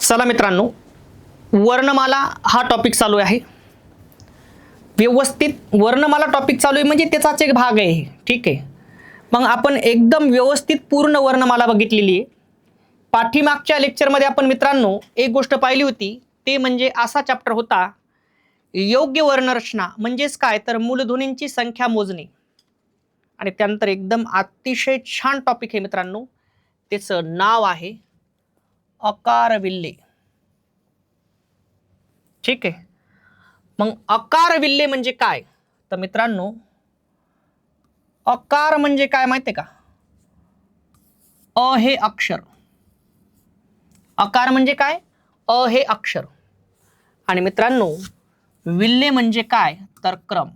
चला मित्रांनो, वर्णमाला हा टॉपिक चालू आहे. व्यवस्थित वर्णमाला टॉपिक चालू आहे म्हणजे त्याचाच एक भाग आहे. ठीक आहे, मग आपण एकदम व्यवस्थित पूर्ण वर्णमाला बघितलेली आहे. पाठीमागच्या लेक्चरमध्ये आपण मित्रांनो एक गोष्ट पाहिली होती, ते म्हणजे असा चॅप्टर होता योग्य वर्णरचना म्हणजेच काय तर मूलध्वनींची संख्या मोजणे. आणि त्यानंतर एकदम अतिशय छान टॉपिक आहे मित्रांनो, त्याचं नाव आहे अकार विल्हे. ठीक आहे, मग अकार विल्हे म्हणजे काय तर मित्रांनो, अकार म्हणजे काय माहितीये का? अ हे अक्षर. अकार म्हणजे काय? अ हे अक्षर. आणि मित्रांनो विल्हे म्हणजे काय तर क्रम.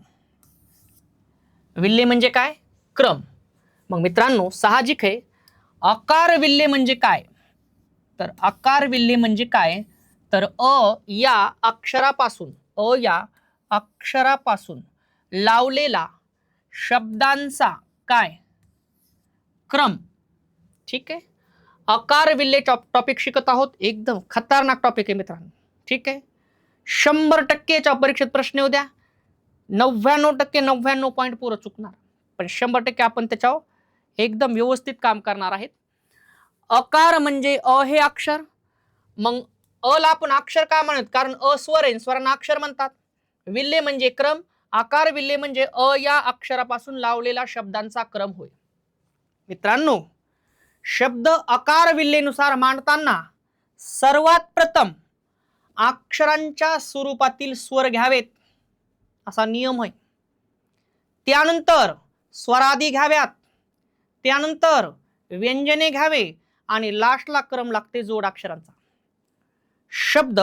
विल्हे म्हणजे काय? क्रम. मग मित्रांनो साहजिक आहे, अकार विल्हे म्हणजे काय तर अकार विल्हे म्हणजे काय तर अ या अक्षरापासून लावलेला शब्दांचा काय क्रम. ठीक आहे, अकार विल्हे टॉपिक शिकत आहोत. एकदम खतरनाक टॉपिक आहे मित्रांनो. ठीक आहे, 100% परीक्षेत प्रश्न येऊ द्या, 99% 99 पॉईंट पुरं चुकणार, पण 100% आपण त्याच्यावर एकदम व्यवस्थित काम करणार आहेत. अकार म्हणजे अ हे अक्षर. मग अ ला आपण अक्षर का म्हणत? कारण अ स्वर आहे, स्वरांना अक्षर म्हणतात. विल्हे म्हणजे क्रम. आकार विल्हे म्हणजे अ या अक्षरापासून लावलेला शब्दांचा क्रम होय. मित्रांनो शब्द अकार विल्हेनुसार मांडताना सर्वात प्रथम अक्षरांच्या स्वरूपातील स्वर घ्यावेत असा नियम आहे. त्यानंतर स्वरादी घ्याव्यात, त्यानंतर व्यंजने घ्यावे आणि लास्टला क्रम लागते जोडाक्षरांचा. शब्द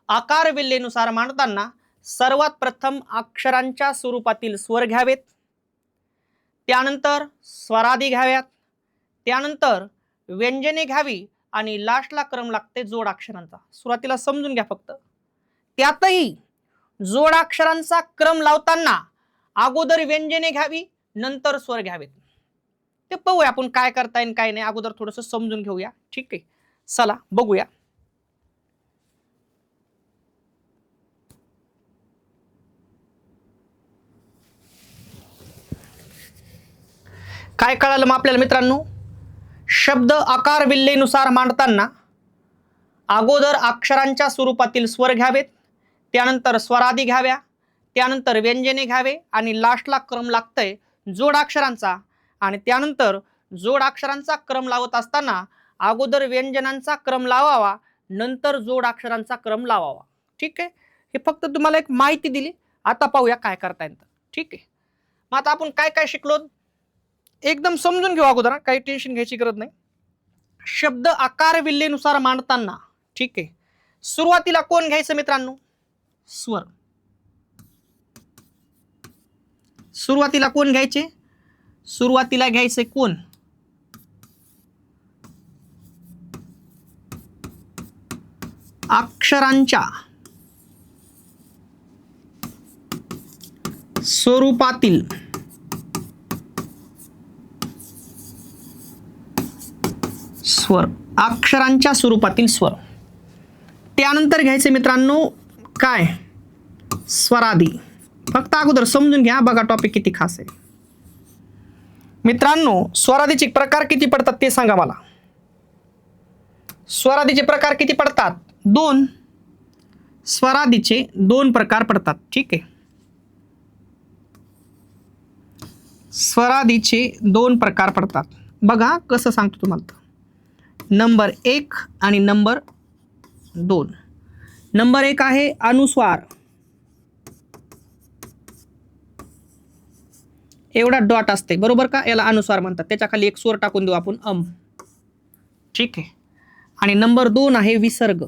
आकार विल्हेनुसार मांडताना सर्वात प्रथम अक्षरांच्या स्वरूपातील स्वर घ्यावेत, त्यानंतर स्वरादी घ्याव्यात, त्यानंतर व्यंजने घ्यावी आणि लास्टला क्रम लागते जोडाक्षरांचा. सुरुवातीला समजून घ्या फक्त. त्यातही जोडाक्षरांचा क्रम लावताना अगोदर व्यंजने घ्यावी, नंतर स्वर घ्यावेत. ते पाहूया आपण काय करता येईल काय नाही, अगोदर थोडंसं समजून घेऊया. ठीक आहे, चला बघूया. काय कळालं मग आपल्याला मित्रांनो? शब्द आकार विल्हेनुसार मांडताना अगोदर अक्षरांच्या स्वरूपातील स्वर घ्यावेत, त्यानंतर स्वरादी घ्याव्या, त्यानंतर व्यंजने घ्यावे आणि लास्टला क्रम लागतंय जोडाक्षरांचा. आणि त्यानंतर जोडाक्षरांचा क्रम लावत असताना अगोदर व्यंजनांचा क्रम लावावा, नंतर जोडाक्षरांचा क्रम लावावा. ठीक आहे, हे फक्त तुम्हाला एक माहिती दिली. आता पाहूया काय करता येतं. ठीक आहे, मग आता आपण काय काय शिकलो एकदम समजून घेऊ अगोदर, काही टेन्शन घ्यायची गरज नाही. शब्द आकार विल्हेनुसार मांडताना ठीक आहे, सुरुवातीला कोण घ्यायचं मित्रांनो? स्वर. सुरुवातीला कोण घ्यायचे? सुरुवातीला घ्यायचे कोण? अक्षरांच्या स्वरूपातील स्वर. अक्षरांच्या स्वरूपातील स्वर. त्यानंतर घ्यायचे मित्रांनो काय? स्वरादी. फक्त अगोदर समजून घ्या, बघा टॉपिक किती खास आहे मित्रांनो. स्वरादीचे प्रकार किती पडतात ते सांगा मला. स्वरादीचे प्रकार किती पडतात? 2. स्वरादीचे 2 प्रकार पडतात. ठीक आहे, स्वरादीचे 2 प्रकार पडतात. बघा कसं सांगतो तुम्हाला. नंबर 1 आणि नंबर 2. नंबर 1 आहे अनुस्वार. एवढा डॉट असते बरोबर का, याला अनुस्वार म्हणतात. त्याच्या खाली एक स्वर टाकून देऊ आपण अम. ठीक आहे, आणि नंबर 2 आहे विसर्ग.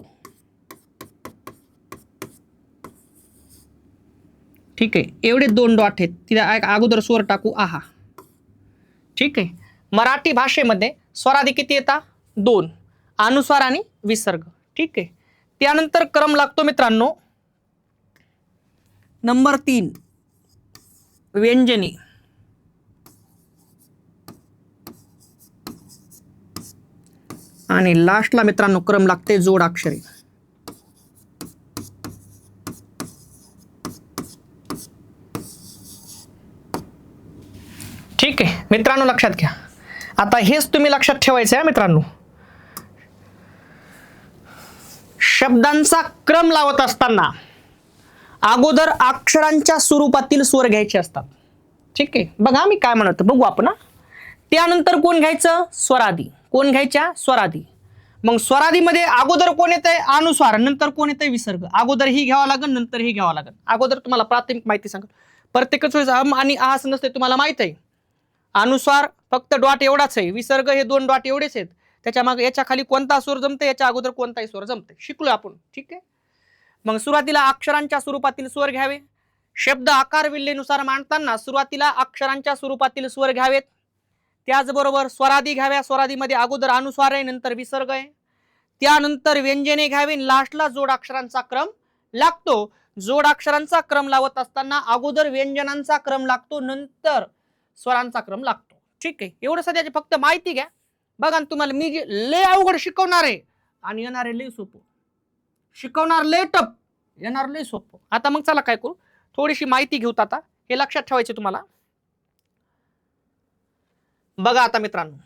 ठीक आहे, एवढे 2 डॉट आहेत, तिला अगोदर स्वर टाकू आहा. ठीक आहे, मराठी भाषेमध्ये स्वरादी किती येतात? 2, अनुस्वार आणि विसर्ग. ठीक आहे, त्यानंतर क्रम लागतो मित्रांनो नंबर 3 व्यंजने. आणि लास्टला मित्रांनो क्रम लागते जोडाक्षरे. मित्रांनो लक्षात घ्या, आता हेच तुम्ही लक्षात ठेवायचं आहे मित्रांनो. शब्दांचा क्रम लावत असताना अगोदर अक्षरांच्या स्वरूपातील स्वर घ्यायचे असतात. ठीक आहे, बघा मी काय म्हणतो बघू आपण. त्यानंतर कोण घ्यायचं? स्वरादी. कोण घ्यायच्या? स्वरादी. मग स्वरादीमध्ये अगोदर कोण येतंय? अनुस्वार. नंतर कोण येतंय? विसर्ग. अगोदर ही घ्यावं लागेल, नंतर ही घ्यावं लागेल. अगोदर तुम्हाला प्राथमिक माहिती सांगतो, प्रत्येकच वेळेस अम आणि आ असं नसते, तुम्हाला माहित आहे. अनुस्वार फक्त डॉट एवढाच आहे, विसर्ग हे 2 डॉट एवढेच आहेत. त्याच्या मागे याच्या खाली कोणता स्वर जमते, याच्या अगोदर कोणताही स्वर जमते, शिकलो आपण. ठीक आहे, मग सुरुवातीला अक्षरांच्या स्वरूपातील स्वर घ्यावे. शब्द आकार विल्हेनुसार मांडताना सुरुवातीला अक्षरांच्या स्वरूपातील स्वर घ्यावेत. त्याचबरोबर स्वरादी घ्याव्या. स्वरादीमध्ये अगोदर अनुस्वार आहे, नंतर विसर्ग आहे. त्यानंतर व्यंजने घ्यावी. लास्टला जोडाक्षरांचा क्रम लागतो. जोडाक्षरांचा क्रम लावत असताना अगोदर व्यंजनांचा क्रम लागतो, नंतर स्वरांचा क्रम लागतो. ठीक आहे, एवढं सध्याची फक्त माहिती घ्या. बघा तुम्हाला मी जे लय अवघड शिकवणार आहे आणि येणार आहे लय सोपं. शिकवणार लय टप, येणार लय सोपं. आता मग चला काय करू, थोडीशी माहिती घेऊ. आता हे लक्षात ठेवायचे तुम्हाला. बघा आता मित्रांनो,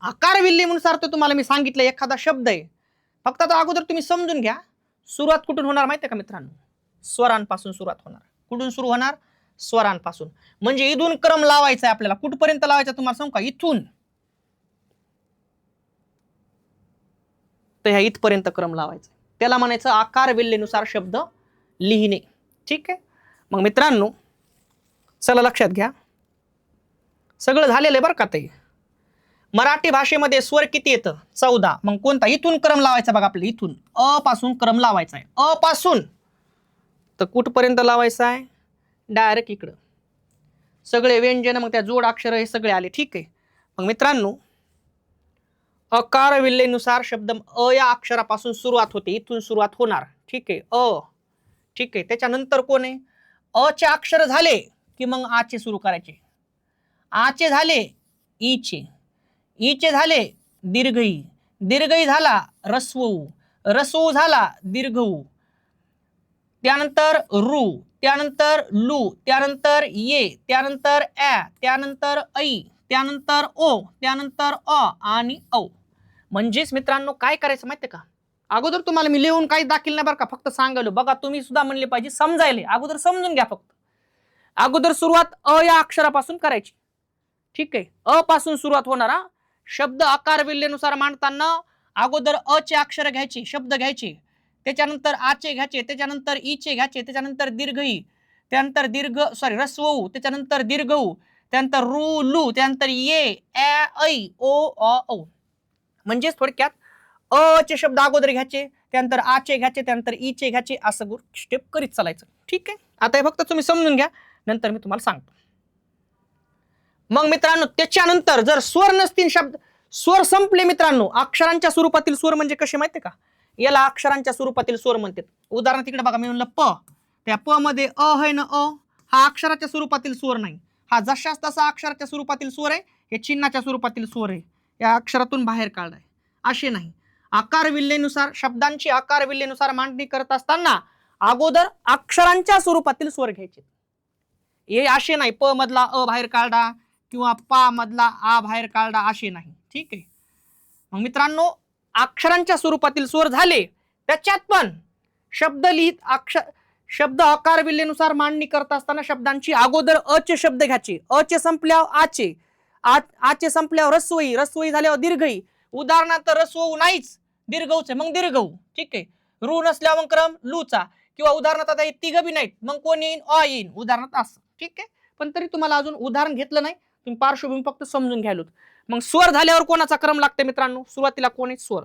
आकार विल्हेनुसार तर तुम्हाला मी सांगितलं एखादा शब्द आहे, फक्त आता अगोदर तुम्ही समजून घ्या. सुरुवात कुठून होणार माहिती आहे का मित्रांनो? स्वरांपासून सुरुवात होणार. कुठून सुरू होणार? स्वरांपासून. म्हणजे इथून क्रम लावायचा आहे आपल्याला. कुठपर्यंत लावायचा तुम्हाला सांगू का? इथून तर ह्या इथपर्यंत क्रम लावायचा. त्याला म्हणायचं आकार विल्हेनुसार शब्द लिहिणे. ठीक आहे, मग मित्रांनो चला लक्षात घ्या, सगळं झालेलं आहे बरं का ते. मराठी भाषेमध्ये स्वर किती येतं? 14. मग कोणता? इथून क्रम लावायचा बघा आपल्याला. इथून अ पासून क्रम लावायचा आहे. अ पासून तर कुठपर्यंत लावायचा आहे? डायरेक्ट इकडं. सगळे व्यंजन, मग त्या जोड अक्षर हे सगळे आले. ठीक आहे, मग मित्रांनो अकार विल्हेनुसार शब्द अ या अक्षरापासून सुरुवात होते, इथून सुरुवात होणार. ठीक आहे, अ. ठीक आहे, त्याच्यानंतर कोण आहे? अ चे अक्षर झाले की मग आ चे सुरू करायचे. आ चे झाले ई चे, ई चे झाले दीर्घई, दीर्घई झाला रस्व, रस्व झाला दीर्घ, त्यानंतर रु, त्यानंतर लू, त्यानंतर ये, त्यानंतर ä, त्यानंतर ऐ, त्यानंतर ओ, त्यानंतर अ आणि औ. म्हणजेच मित्रांनो काय करायचं माहितीये का? अगोदर तुम्हाला मी लिहून काही दाखल नाही बरं का, फक्त सांगायलो. बघा तुम्ही सुद्धा म्हणले पाहिजे समजायले. अगोदर समजून घ्या फक्त. अगोदर सुरुवात अ या अक्षरापासून करायची. ठीक आहे, अ पासून सुरुवात होणारा शब्द आकार विल्हेनुसार मांडताना अगोदर अ चे अक्षर घ्यायचे, शब्द घ्यायचे, त्याच्यानंतर आ चे घ्यायचे, त्याच्यानंतर ई चे घ्यायचे, त्याच्यानंतर दीर्घई, त्यानंतर रस्व, त्याच्यानंतर दीर्घ, त्यानंतर रु लू, त्यानंतर ये ä ऐ ओ अ औ. म्हणजेच थोडक्यात अ चे शब्द अगोदर घ्यायचे, त्यानंतर आ चे घ्यायचे, त्यानंतर ई चे घ्यायचे, असं स्टेप करीत चालायचं. ठीक आहे, आता हे फक्त तुम्ही समजून घ्या, नंतर मी तुम्हाला सांगतो. मग मित्रांनो त्याच्यानंतर जर स्वर नसतील, शब्द स्वर संपले मित्रांनो. अक्षरांच्या स्वरूपातील स्वर म्हणजे कसे माहितीये का? याला अक्षरांच्या स्वरूपातील स्वर म्हणतात. उदाहरण तिकडे बघा, मी म्हणलं प, त्या प मध्ये अ आहे ना, अ हा अक्षराच्या स्वरूपातील स्वर नाही. हा जशाच तसा अक्षराच्या स्वरूपातील स्वर आहे, हे चिन्हाच्या स्वरूपातील स्वर आहे, या अक्षरातून बाहेर काढलाय. असे नाही. आकार विल्हेनुसार शब्दांची आकार विल्हेनुसार मांडणी करत असताना अगोदर अक्षरांच्या स्वरूपातील स्वर घ्यायचे. हे असे नाही प मधला अ बाहेर काढा किंवा पा मधला आ बाहेर काढा, असे नाही. ठीक आहे, मग मित्रांनो अक्षरांच्या स्वरूपातील स्वर झाले, त्याच्यात पण शब्द लिहित शब्द आकार विल्हेनुसार मांडणी करत असताना शब्दांची अगोदर अ चे शब्द घ्यायचे. अ चे संपल्यावर आ चे, आ चे संपल्यावर रस्वई, रस्वई झाल्यावर दीर्घई. उदाहरणार्थ रस्व नाहीच, दीर्घऊचे मग दीर्घऊ. ठीक आहे, रू नसल्यावर मग क्रम लूचा, किंवा उदाहरणार्थ आता हे तिघ बी नाहीत, मग कोण येईन? अ येईन उदाहरणार्थ असं. ठीक आहे, पण तरी तुम्हाला अजून उदाहरण घेतलं नाही, तुम्ही पार्श्वभूमी फक्त समजून घ्यायला. मग स्वर झाल्यावर कोणाचा क्रम लागते मित्रांनो? सुरुवातीला कोण आहे? स्वर.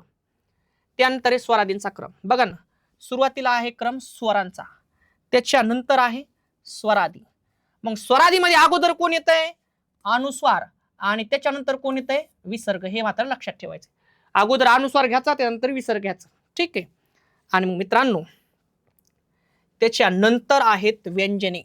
त्यानंतर आहे स्वरादींचा क्रम. बघा ना, सुरुवातीला आहे क्रम स्वरांचा, त्याच्यानंतर आहे स्वरादी. मग स्वरादीमध्ये अगोदर कोण येतंय? अनुस्वार, आणि त्याच्यानंतर कोण येतंय? विसर्ग. हे मात्र लक्षात ठेवायचं. अगोदर अनुस्वार घ्यायचा, त्यानंतर विसर्ग घ्यायचा. ठीक आहे, आणि मग मित्रांनो त्याच्यानंतर आहेत व्यंजने.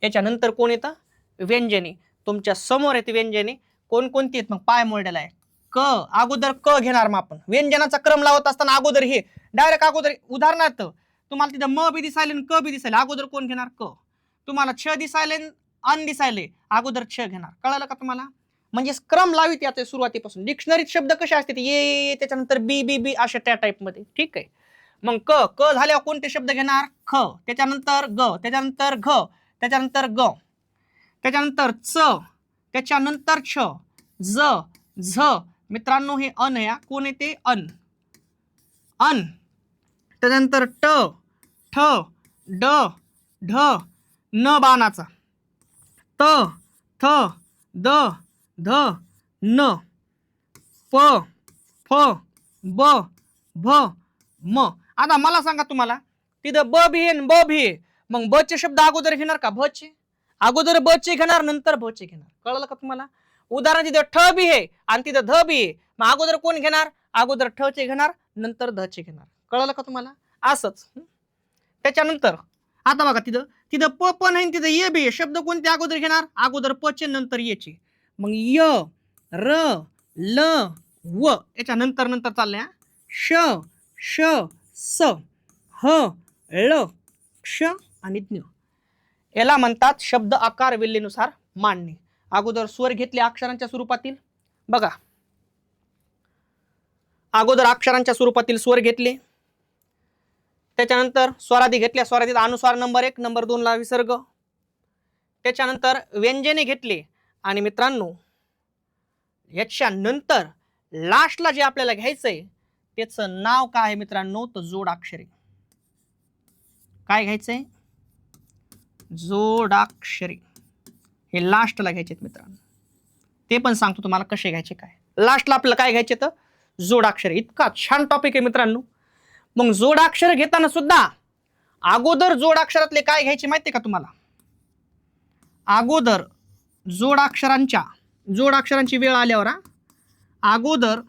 याच्यानंतर कोण येतं? व्यंजने. तुमच्या समोर आहेत व्यंजने. कोणकोणती आहेत? मग पाय मोडलेला आहे क, अगोदर क घेणार. मग आपण व्यंजनाचा क्रम लावत असताना अगोदर हे डायरेक्ट अगोदर, उदाहरणार्थ तुम्हाला तिथं म बी दिसायले क बी दिसायले, अगोदर कोण घेणार? क. तुम्हाला छ दिसायले अन दिसायले, अगोदर छ घेणार. कळालं का तुम्हाला? म्हणजे क्रम लावित याचे सुरुवातीपासून. डिक्शनरीत शब्द कसे असतात, ये त्याच्यानंतर बी बी बी अशा त्या टाईप मध्ये. ठीक आहे. मग क क झाल्यावर कोणते शब्द घेणार, ख, त्याच्यानंतर ग, त्याच्यानंतर घ, त्याच्यानंतर ग, त्याच्यानंतर च, त्याच्यानंतर छ, ज, झ. मित्रांनो हे अन या कोण येते, अन, अन. त्याच्यानंतर ट, ठ, ड, ढ, न बाणाचा, त, थ, द, ध, न, प, फ, ब, भ, म. आता मला सांगा तुम्हाला तिथं ब भी आहे ब भी आहे, मग ब चे शब्द अगोदर घेणार का, भ चे अगोदर ब चे घेणार नंतर भ चे घेणार. कळलं का तुम्हाला. उदाहरण तिथं ठ बी आहे आणि तिथं ध बी आहे, मग अगोदर कोण घेणार, अगोदर ठ चे घेणार नंतर ध चे घेणार. कळलं का तुम्हाला. असंच त्याच्यानंतर आता बघा तिथं तिथं प पण आहे तिथं ये बी आहे, शब्द कोणते अगोदर घेणार, अगोदर प चे नंतर ये चे. मग य, र, ल, व याच्या नंतर नंतर चाललंय श, श, स, ह, ळ, क्ष आणि ज्ञ. याला म्हणतात शब्द आकार विल्हेनुसार मांडणे. अगोदर स्वर घेतले अक्षरांच्या स्वरूपातील, बघा अगोदर अक्षरांच्या स्वरूपातील स्वर घेतले, त्याच्यानंतर स्वरादी घेतल्या, स्वरादीत अनुस्वार नंबर 1, नंबर 2 ला विसर्ग, त्याच्यानंतर व्यंजने घेतले आणि मित्रांनो याच्या नंतर लास्टला जे आपल्याला घ्यायचंय त्याचं नाव काय आहे मित्रांनो, तर जोडाक्षरे. काय घ्यायचंय, जोडाक्षरे. हे लास्टला घ्यायचे मित्रांनो, ते पण सांगतो तुम्हाला कसे घ्यायचे. काय लास्टला आपल्याला काय घ्यायचे, तर जोडाक्षरे. इतका छान टॉपिक आहे मित्रांनो. मग जोडाक्षर घेताना सुद्धा अगोदर जोडाक्षरातले काय घ्यायचे माहितीये का तुम्हाला, अगोदर जोडाक्षरांची वेळ आल्यावर अगोदर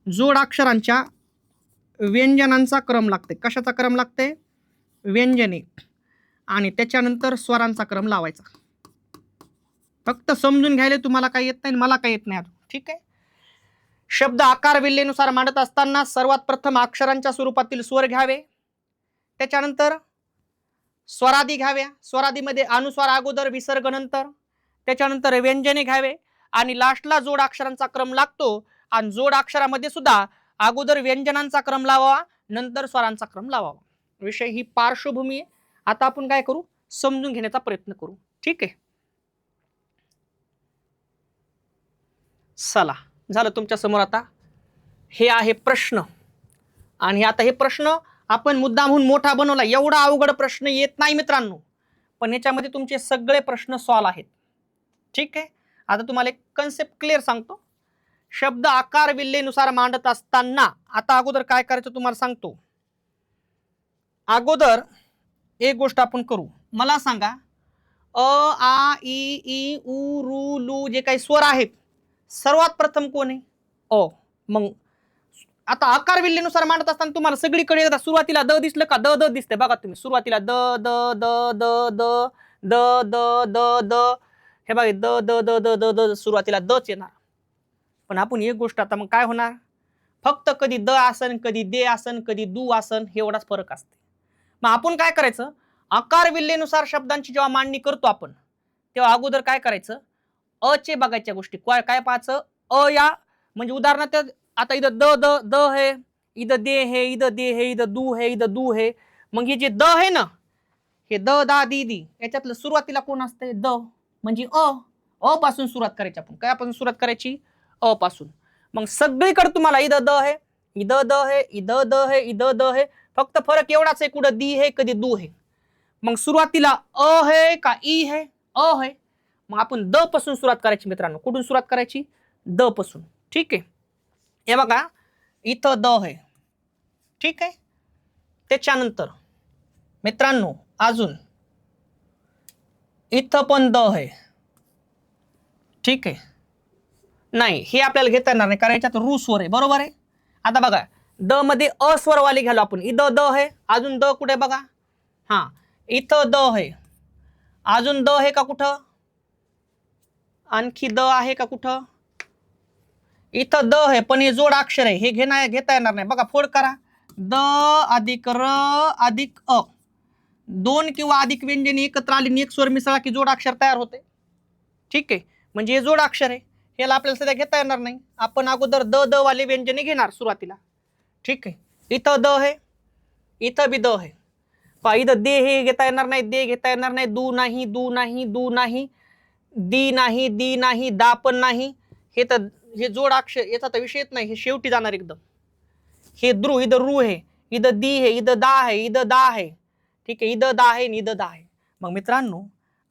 जोडाक्षरांच्या व्यंजनांचा क्रम लागते. कशाचा क्रम लागते, व्यंजने, आणि त्याच्यानंतर स्वरांचा क्रम लावायचा. फक्त समजून घ्यायला तुम्हाला काही येत नाही, मला काही येत नाही. ठीक आहे. शब्द आकार विल्हेनुसार मांडत असताना सर्वात प्रथम अक्षरांच्या स्वरूपातील स्वर घ्यावे, त्याच्यानंतर स्वरादी घ्याव्या, स्वरादीमध्ये अनुस्वार अगोदर विसर्ग नंतर, त्याच्यानंतर व्यंजने घ्यावे आणि लास्टला जोडाक्षरांचा क्रम लागतो. आणि जोडाक्षरामध्ये सुद्धा अगोदर व्यंजनांचा क्रम लावावा नंतर स्वरांचा क्रम लावावा. विषय ही पार्श्वभूमी आहे. आता आपण काय करू, समजून घेण्याचा प्रयत्न करू. ठीक आहे. चला झालं तुमच्या समोर. आता हे आहे प्रश्न, आणि आता हे प्रश्न आपण मुद्दामहून मोठा बनवला. एवढा अवघड प्रश्न येत नाही मित्रांनो, पण याच्यामध्ये तुमचे सगळे प्रश्न सॉल्व आहेत. ठीक आहे. आता तुम्हाला एक कन्सेप्ट क्लिअर सांगतो. शब्द आकार विल्हेनुसार मांडत असताना आता अगोदर काय करायचं तुम्हाला सांगतो. अगोदर एक गोष्ट आपण करू. मला सांगा अ, आ, इ, ई, उ, रू, लू जे काही स्वर आहेत सर्वात प्रथम कोण आहे, अ. मग आता आकार विल्हेनुसार मांडत असताना तुम्हाला सगळीकडे सुरुवातीला द दिसलं का, द द दिसते बघा तुम्ही. सुरुवातीला the the the the the the the the the हे बघा the the the the the the सुरुवातीला दच येणार. पण आपण एक गोष्ट आता मग काय होणार, फक्त कधी द आसन, कधी दे आसन, कधी दू आसन, हे एवढाच फरक असते. मग आपण काय करायचं, आकार विल्हेनुसार शब्दांची जेव्हा मांडणी करतो आपण तेव्हा अगोदर काय करायचं, अ चे बघायच्या गोष्टी. काय पाहायचं, अ या म्हणजे उदाहरणार्थ आता इथं द द द है, इथं दे है, इथं दे है, इथं दू है, इथं दू है. मग हे जे द आहे ना, हे द दा दी दी याच्यातलं सुरुवातीला कोण असते, द म्हणजे अ पासून सुरुवात करायची. आपण कायपासून सुरुवात करायची, अ पासून. मग सगळीकडे तुम्हाला इथं द है, इथं द है, इथं द है, इथं द है. फक्त फरक एवढाच आहे, कुठं दी है कधी दू है. मग सुरुवातीला अ है का ई है, अ है. मग आपण द पासून सुरुवात करायची मित्रांनो. कुठून सुरुवात करायची, द पासून. ठीक आहे. हे बघा इथं द है. ठीक आहे. त्याच्यानंतर मित्रांनो अजून इथं पण द है. ठीक आहे. नाही हे आपल्याला घेता येणार नाही कारण याच्यात रू स्वर आहे. बरोबर आहे. आता बघा द मध्ये अस्वरवाली घालू आपण. इथं द है, अजून द कुठे बघा, हा इथं द है, अजून द है का कुठं, आणखी द आहे का कुठं, इथं द है पण हे जोड अक्षर आहे, हे घेता येणार नाही. बघा फोड करा, द अधिक र अधिक अ, दोन किंवा अधिक व्यंजने एकत्र आली एक स्वर मिसळा की जोड अक्षर तयार होते. ठीक आहे. म्हणजे हे जोड अक्षर आहे. ह्याला आपल्याला सध्या घेता येणार नाही. आपण अगोदर द द वाले व्यंजने घेणार सुरुवातीला. ठीक आहे, इथं द आहे, इथं बी द आहे. इथं दे हे घेता येणार नाही, दे घेता येणार नाही, दू नाही, दू नाही, दू नाही, दी नाही, दी नाही, दा पण नाही. हे तर हे जोड अक्षर याचा तर विषयच नाही, हे शेवटी जाणार एकदम. हे द्रू, इथं रू आहे, इथं दी आहे, इथं दा आहे, इथं दा आहे. ठीक आहे, इथं दा आहे, इथं दा आहे. मग मित्रांनो,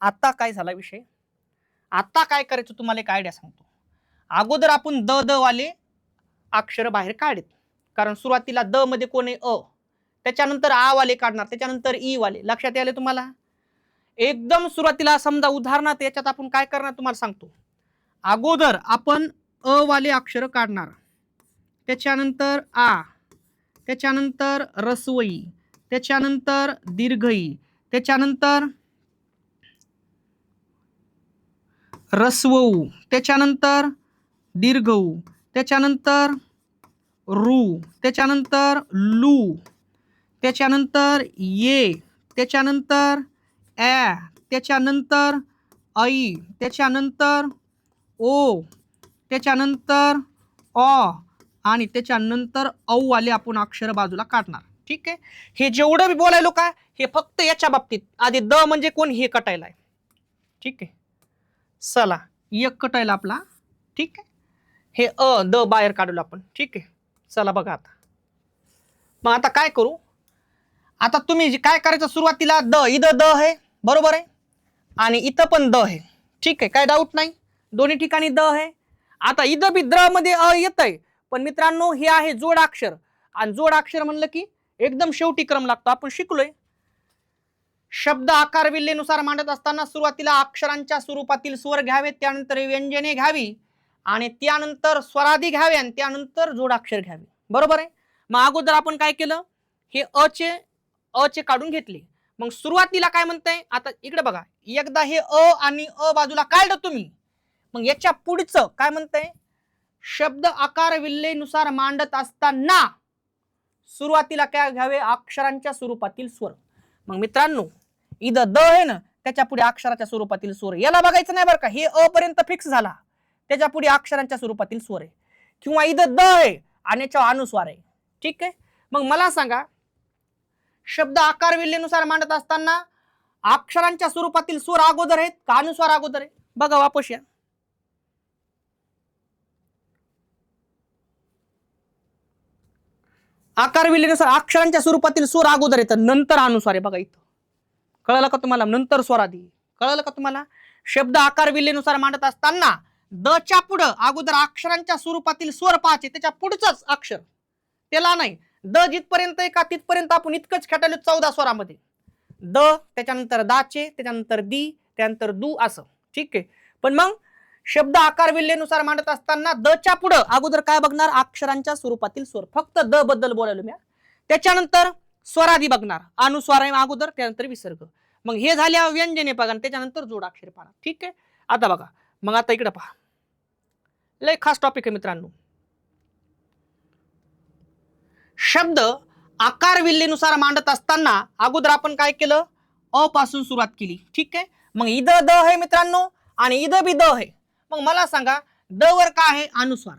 आता काय झाला विषय, आता काय करायचं तुम्हाला एक आयडिया सांगतो. अगोदर आपण द द वाले अक्षर बाहेर काढत, कारण सुरुवातीला द मध्ये कोण आहे, अ. त्याच्यानंतर आ वाले काढणार, त्याच्यानंतर ई वाले. लक्षात आले तुम्हाला? एकदम सुरुवातीला समजा उदाहरणार्थ याच्यात आपण काय करणार तुम्हाला सांगतो. अगोदर आपण अ वाले अक्षर काढणार, त्याच्यानंतर आ, त्याच्यानंतर रस्वई, त्याच्यानंतर दीर्घई, त्याच्यानंतर रस्वऊ, त्याच्यानंतर दीर्घऊ, त्याच्यानंतर रू, त्याच्यानंतर लू, त्याच्यानंतर ये, त्याच्यानंतर ॲ, त्याच्यानंतर ऐ, त्याच्यानंतर ओ, त्याच्यानंतर अ आणि त्याच्यानंतर औ वाले आपण अक्षर बाजूला काढणार. ठीक आहे, हे जेवढं मी बोलायलो का हे फक्त याच्या बाबतीत. आधी द म्हणजे कोण हे कटायला आहे. ठीक आहे, चला एक कटायला आपला. ठीक आहे, हे अ द बाहेर काढूला आपण. ठीक आहे, चला बघा आता. मग आता काय करू, आता तुम्ही काय करायचं, सुरुवातीला द, इथं द आहे बरोबर आहे, आणि इथं पण द आहे. ठीक आहे, काय डाऊट नाही, दोन्ही ठिकाणी द आहे. आता इथं बी द्र मध्ये अ येत आहे, पण मित्रांनो हे आहे जोड अक्षर, आणि जोड अक्षर म्हणलं की एकदम शेवटी क्रम लागतो. आपण शिकलोय शब्द आकार विल्हेनुसार मांडत असताना सुरुवातीला अक्षरांच्या स्वरूपातील स्वर घ्यावे, त्यानंतर व्यंजने घ्यावी, आणि त्यानंतर स्वरादी घ्यावे, आणि त्यानंतर जोडाक्षर घ्यावे. बरोबर आहे. मग अगोदर आपण काय केलं, हे अ चे काढून घेतले. मग सुरुवातीला काय म्हणताय, आता इकडे बघा, एकदा हे अ आणि अ बाजूला काढलं तुम्ही, मग याच्या पुढचं काय म्हणताय, शब्द आकार विल्हेनुसार मांडत असताना सुरुवातीला काय घ्यावे, अक्षरांच्या स्वरूपातील स्वर. मग मित्रांनो इथं द आहे ना, त्याच्या पुढे अक्षराच्या स्वरूपातील स्वर. याला बघायचं नाही बरं का, हे अ पर्यंत फिक्स झाला, त्याच्या पुढे अक्षरांच्या स्वरूपातील स्वर आहे. किंवा इथं द आहे आणि याच्यावर अनुस्वार आहे. ठीक आहे, मग मला सांगा, शब्द आकार विल्हेनुसार मांडत असताना अक्षरांच्या स्वरूपातील स्वर अगोदर आहेत का अनुस्वार अगोदर आहे? बघा वापस या. आकार विल्हेनुसार अक्षरांच्या स्वरूपातील स्वर अगोदर येतात, नंतर अनुस्वार आहे. बघा इथं कळलं का तुम्हाला, नंतर स्वरादी. कळलं का तुम्हाला? शब्द आकार विल्हेनुसार मांडत असताना द च्या पुढं अगोदर अक्षरांच्या स्वरूपातील स्वर पाहायचे, त्याच्या पुढचंच अक्षर, त्याला नाही. द जिथपर्यंत आहे का तिथपर्यंत आपण इतकंच खेटायलो 14 स्वरामध्ये. द, त्याच्यानंतर दाचे, त्याच्यानंतर दी, त्यानंतर दू, असं. ठीक आहे, पण मग शब्द आकार विल्हेनुसार मांडत असताना द च्या पुढं अगोदर काय बघणार, अक्षरांच्या स्वरूपातील स्वर. फक्त द बद्दल बोलायलो मी. त्याच्यानंतर स्वरादी बघणार, अनुस्वार आहे अगोदर, त्यानंतर विसर्ग. मग हे झाल्या व्यंजने बघा, त्याच्यानंतर जोडाक्षर पहा. ठीक आहे, आता बघा, मग आता इकडे पहा, लय खास टॉपिक आहे मित्रांनो. शब्द आकार विल्हेनुसार मांडत असताना अगोदर आपण काय केलं, अ पासून सुरुवात केली. ठीक आहे, मग इथं द आहे मित्रांनो, आणि इथं बी द आहे. मग मला सांगा, द वर काय आहे, अनुस्वार.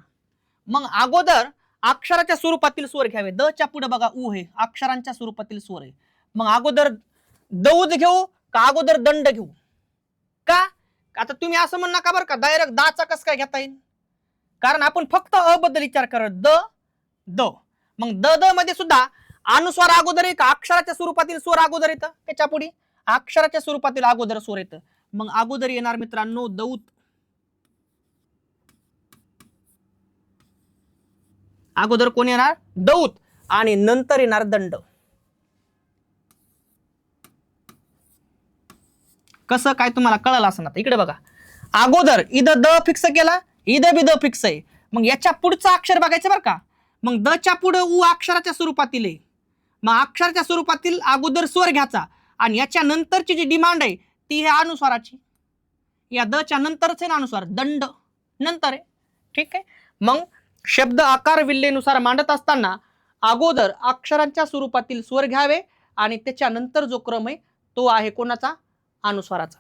मग अगोदर अक्षराच्या स्वरूपातील स्वर घ्यावे. द च्या पुढे बघा उ आहे, अक्षरांच्या स्वरूपातील स्वर आहे. मग अगोदर दौद घेऊ का अगोदर दंड घेऊ? का, आता तुम्ही असं म्हण नका बरं का, डायरेक्ट दाचा कसं काय घेता येईल, कारण आपण फक्त अ बद्दल विचार करत. द द, मग द द मध्ये सुद्धा अनुस्वार अगोदर आहे का अक्षराच्या स्वरूपातील स्वर अगोदर येतं, त्याच्या पुढे अक्षराच्या स्वरूपातील अगोदर स्वर येतं. मग अगोदर येणार मित्रांनो दौत, अगोदर कोण येणार, दौत, आणि नंतर येणार दंड. कसं काय तुम्हाला कळलं असं ना. इकडे बघा, अगोदर इथं द फिक्स केला, इथं बी द फिक्स आहे. मग याच्या पुढचं अक्षर बघायचं बरं का. मग द च्या पुढे उ अक्षराच्या स्वरूपातील आहे, मग अक्षराच्या स्वरूपातील अगोदर स्वर घ्यायचा, आणि याच्या नंतरची जी डिमांड आहे ती आहे अनुस्वाराची. या द च्या नंतरच आहे ना अनुस्वार, दंड नंतर आहे. ठीक आहे, मग शब्द आकार विल्हेनुसार मांडत असताना अगोदर अक्षरांच्या स्वरूपातील स्वर घ्यावे, आणि त्याच्यानंतर जो क्रम आहे तो आहे कोणाचा, अनुस्वाराचा.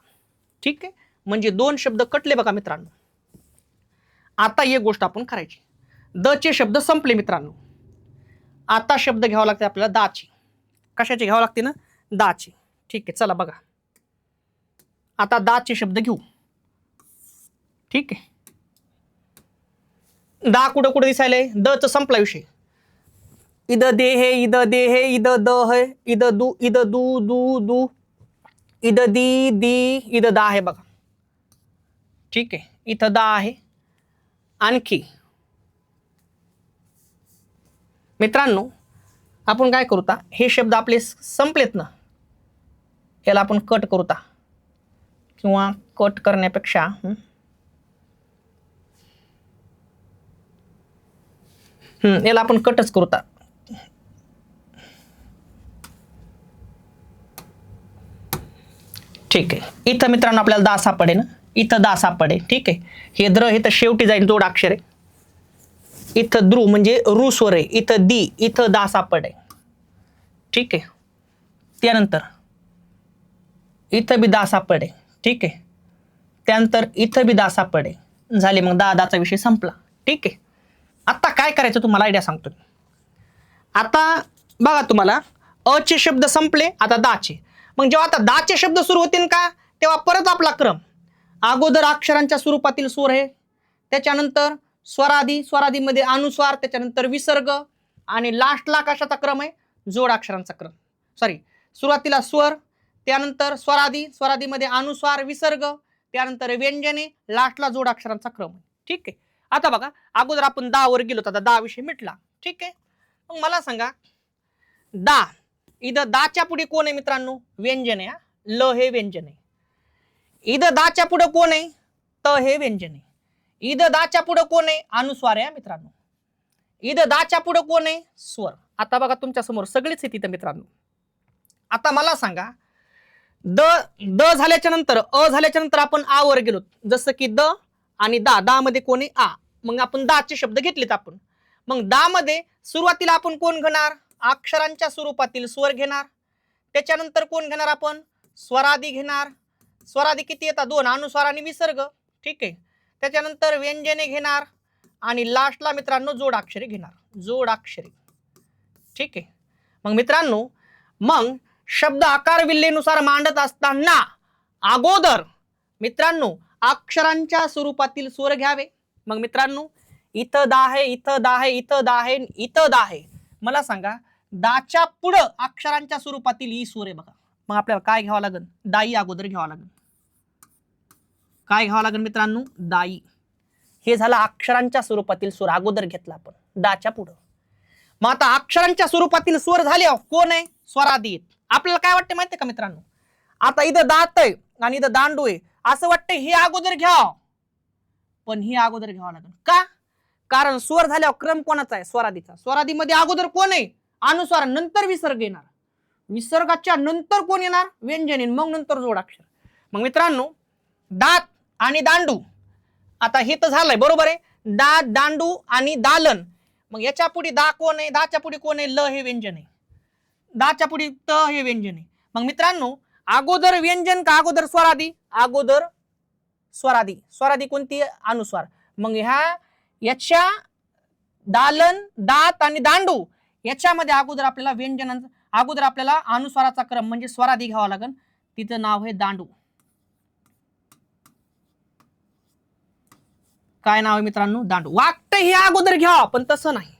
ठीक आहे, म्हणजे दोन शब्द कटले बघा मित्रांनो. आता एक गोष्ट आपण करायची, द चे शब्द संपले मित्रांनो. आता शब्द घ्यावा लागते आपल्याला दाचे. कशाचे घ्यावं लागते ना? दाचे. ठीक आहे, चला बघा. आता दाचे शब्द घेऊ. ठीक आहे, दा कुठं कुठं दिसायलंय? द च संपला विषय. इद दे हे, इद दे हे, इद द है, इद दू, इद दू दू दू, इद दी दी, इद दा आहे बघा. ठीक आहे, इथं दा आहे. आणखी मित्रांनो आपण काय करूता, हे शब्द आपले संपलेत ना, याला आपण कट करूता, किंवा कट करण्यापेक्षा याला आपण कटच करूता. ठीक आहे, इथं मित्रांनो आपल्याला दा सापडे ना, इथं दा सापडे. ठीक आहे, हे द्र हे तर शेवटी जाईल, जोड अक्षर आहे. इथं द्रू म्हणजे रू स्वर आहे, इथं दी, इथं दा सापडे. ठीक आहे, त्यानंतर इथं बी दा सापडे. ठीक आहे, त्यानंतर इथं बी दा सापडे. झाले, मग दाचा विषय संपला. ठीक आहे, आता काय करायचं तुम्हाला आयडिया सांगतो. आता बघा, तुम्हाला अ चे शब्द संपले, आता दाचे. मग जेव्हा आता दाचे शब्द सुरू होतील का, तेव्हा परत आपला क्रम, अगोदर अक्षरांच्या स्वरूपातील स्वर आहे, त्याच्यानंतर स्वरादी, स्वरादीमध्ये अनुस्वार, त्याच्यानंतर विसर्ग, आणि लास्टला कशाचा क्रम आहे? जोड अक्षरांचा क्रम. सॉरी, सुरुवातीला स्वर, त्यानंतर स्वरादी, स्वरादीमध्ये अनुस्वार, विसर्ग, त्यानंतर व्यंजने, लास्टला जोड अक्षरांचा क्रम. ठीक आहे, आता बघा, अगोदर आपण दा वर गेलो, आता दा विषय मिटला. ठीक आहे, मग मला सांगा, दा, इथं दाच्या पुढे कोण आहे मित्रांनो? व्यंजन आहे. ल हे व्यंजन आहे. इथं दाच्या पुढे कोण आहे? त हे व्यंजन आहे. इथं दाच्या पुढे कोण आहे? अनुस्वार आहे मित्रांनो. इथं दाच्या पुढे कोण आहे? स्वर. आता बघा, तुमच्या समोर सगळीच आहे तिथं मित्रांनो. आता मला सांगा, द झाल्याच्या नंतर, अ झाल्याच्या नंतर आपण आ वर गेलो, जसं की द आणि दा मध्ये कोण आहे? आ. मग आपण दाचे शब्द घेतलेत आपण. मग दा मध्ये सुरुवातीला आपण कोण घेणार? अक्षरांच्या स्वरूपातील स्वर घेणार. त्याच्यानंतर कोण घेणार आपण? स्वरादी घेणार. स्वरादी किती येतात? 2, अनुस्वार आणि विसर्ग. ठीक आहे, त्याच्यानंतर व्यंजने घेणार, आणि लास्टला मित्रांनो जोडाक्षरे घेणार. जोडाक्षरे. ठीक आहे, मग मित्रांनो, मग शब्द आकार विल्हेनुसार मांडत असताना अगोदर मित्रांनो अक्षरांच्या स्वरूपातील स्वर घ्यावे. मग मित्रांनो, इथं दा आहे, इथं दा आहे, इथं दा आहे, इथं दा आहे. मला सांगा, दाच्या पुढं अक्षरांच्या स्वरूपातील ई स्वर आहे बघा. मग आपल्याला काय घ्यावं लागेल? दाई अगोदर घ्यावं लागेल. काय घ्यावं लागेल मित्रांनो? दाई. हे झालं अक्षरांच्या स्वरूपातील स्वर, अगोदर घेतला आपण दाच्या पुढं. मग आता अक्षरांच्या स्वरूपातील स्वर झाले, कोण आहे? स्वरादी. आपल्याला काय वाटतं माहितीये का मित्रांनो? आता इथं दात आहे आणि इथं दांडू आहे, असं वाटतं हे अगोदर घ्यावं, पण हे अगोदर घ्यावं लागेल. का? कारण स्वर झाल्यावर क्रम कोणाचा आहे? स्वरादीचा. स्वरादीमध्ये अगोदर कोण आहे? अनुस्वार, नंतर विसर्ग येणार. विसर्गाच्या नंतर कोण येणार? व्यंजन, मग नंतर जोडाक्षर. मग मित्रांनो, दात आणि दांडू, आता हे तर झालंय बरोबर आहे. दात, दांडू आणि दालन. मग याच्या पुढे दा कोण आहे? दाच्या पुढे कोण आहे? ल हे व्यंजन आहे. दाच्या पुढे त हे व्यंजन आहे. मग मित्रांनो, अगोदर व्यंजन का अगोदर स्वरादी? अगोदर स्वरादी. स्वरादी कोणती? अनुस्वार. मग याच्या दालन, दात आणि दांडू याच्यामध्ये अगोदर आपल्याला व्यंजनांचा, अगोदर आपल्याला अनुस्वाराचा क्रम म्हणजे स्वरादी घ्यावा लागेल. तिचं नाव आहे दांडू. काय नाव आहे मित्रांनो? दांडू. वाक्य हे अगोदर घ्यावा, पण तसं नाही.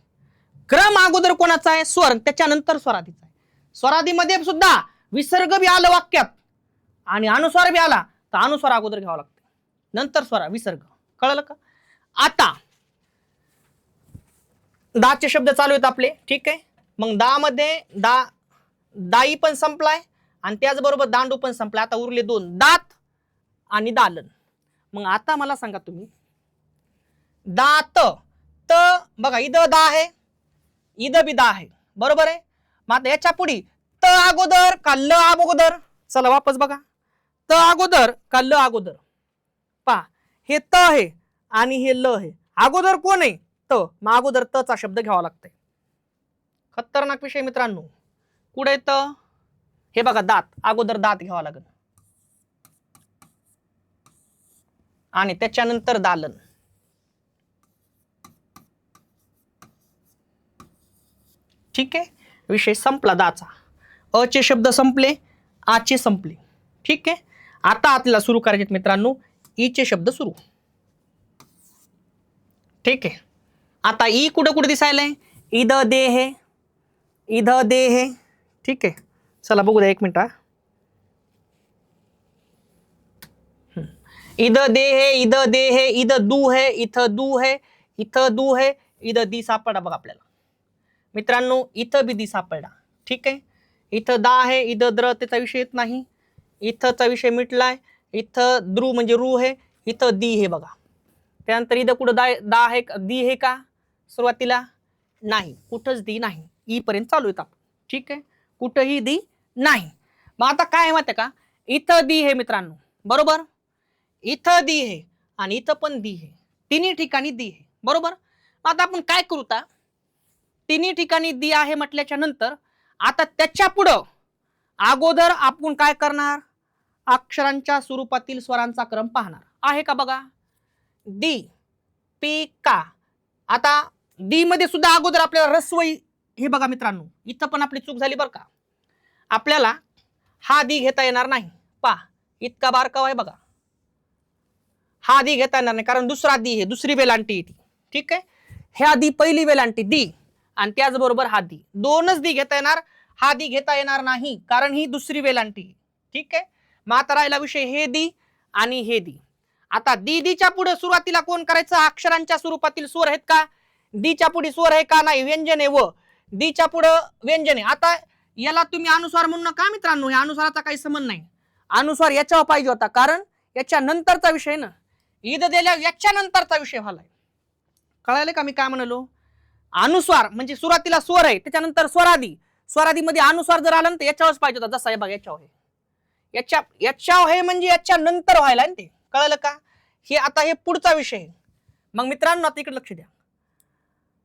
क्रम अगोदर कोणाचा आहे? स्वर, त्याच्यानंतर स्वरादीचा आहे. स्वरादीमध्ये सुद्धा विसर्ग बी आलं वाक्यात आणि अनुस्वार बी आला, तर अनुस्वार अगोदर घ्यावा लागतो, नंतर स्वरा विसर्ग. कळलं का? आता दाचे शब्द चालू आहेत आपले. ठीक आहे, मग दा मध्ये दाई पण संपलाय आणि त्याचबरोबर दांडू पण संपलाय. आता उरले 2, दात आणि दालन. मग आता मला सांगा तुम्ही, दात, त बघा, इथं दा आहे, इथं बी दा आहे, बरोबर आहे. मग आता याच्या पुढे त अगोदर का ल अगोदर? चला वापस बघा, त अगोदर का ल अगोदर? पा, हे त आहे आणि हे ल आहे. अगोदर कोण आहे? त. मग अगोदर त चा शब्द घ्यावा लागतंय. खतरनाक विषय मित्रांनो. कुठे त? हे बघा, दात, अगोदर दात घ्यावा लागेल आणि त्याच्यानंतर दालन. ठीक आहे, विषय संपला दाचा. अचे शब्द संपले, आचे संपले. ठीक आहे, आता आपल्याला सुरू करायचे मित्रांनो ईचे शब्द सुरू. ठीक आहे, आता ई कुठं कुठे दिसायलाय? इद दे हे, इध दे हे. ठीक आहे, चला बघू द्या 1 मिनिट. इद दे हे, इद दे हे, इद दू है, इथं दू है, इथं दू है, इद दी सापडा बघा आपल्याला मित्रांनो. इथं बी दी सापडला. ठीक आहे, इथं दा आहे, इथं द्र त्याचा विषय येत नाही, इथंचा विषय मिटलाय. इथं द्रू म्हणजे रू आहे, इथं दी हे बघा. त्यानंतर इथं कुठं दा आहे, दी हे का सुरुवातीला? नाही, कुठंच दी नाही. ई पर्यंत चालू येत आपण. ठीक आहे, कुठंही दी नाही. मग आता काय माहिती आहे का, इथं दी हे मित्रांनो, बरोबर. इथं दी हे आणि इथं पण दी हे, तिन्ही ठिकाणी दी हे, बरोबर. आता आपण काय करू? तिन्ही ठिकाणी दी आहे म्हटल्याच्या नंतर आता त्याच्या पुढं अगोदर आपण काय करणार? अक्षरांच्या स्वरूपातील स्वरांचा क्रम पाहणार आहे का बघा. दी, पी, का. आता दी मध्ये सुद्धा अगोदर आपल्याला रस्वई हे बघा मित्रांनो, इथं पण आपली चूक झाली बरं का. आपल्याला हा दी घेता येणार नाही. पा इतका बारकावा आहे बघा. हा दी घेता येणार नाही कारण दुसरा दी हे दुसरी वेलांटी येते. ठीक आहे, ह्या दी पहिली वेलांटी दी आणि त्याचबरोबर हा दी, दोनच दी घेता येणार. हा दी घेता येणार नाही कारण ही दुसरी वेलांटी. ठीक आहे, मग आता राहिला विषय हे दी आणि हे दी. आता दी दीच्या पुढे सुरुवातीला कोण करायचं? अक्षरांच्या स्वरूपातील स्वर आहेत का? दीच्या पुढे स्वर आहे का? नाही, व्यंजन आहे. व दीच्या पुढे व्यंजन आहे. आता याला तुम्ही अनुस्वार म्हणू नका मित्रांनो, या अनुस्वाराचा काही संबंध नाही. अनुस्वार याच्यावर पाहिजे होता कारण याच्या नंतरचा विषय ना, ईद दिल्या याच्या नंतरचा विषय व्हालाय. कळाले का मी काय म्हणालो? अनुस्वार म्हणजे सुरुवातीला स्वर आहे, त्याच्यानंतर स्वरादी. स्वरादीमध्ये अनुस्वार जर आला तर याच्यावरच पाहिजे होता. जसा हे बघा याच्यावर आहे, याच्यावर हे म्हणजे याच्या नंतर व्हायला ते. कळलं का? हे आता हे पुढचा विषय आहे. मग मित्रांनो आता इकडे लक्ष द्या.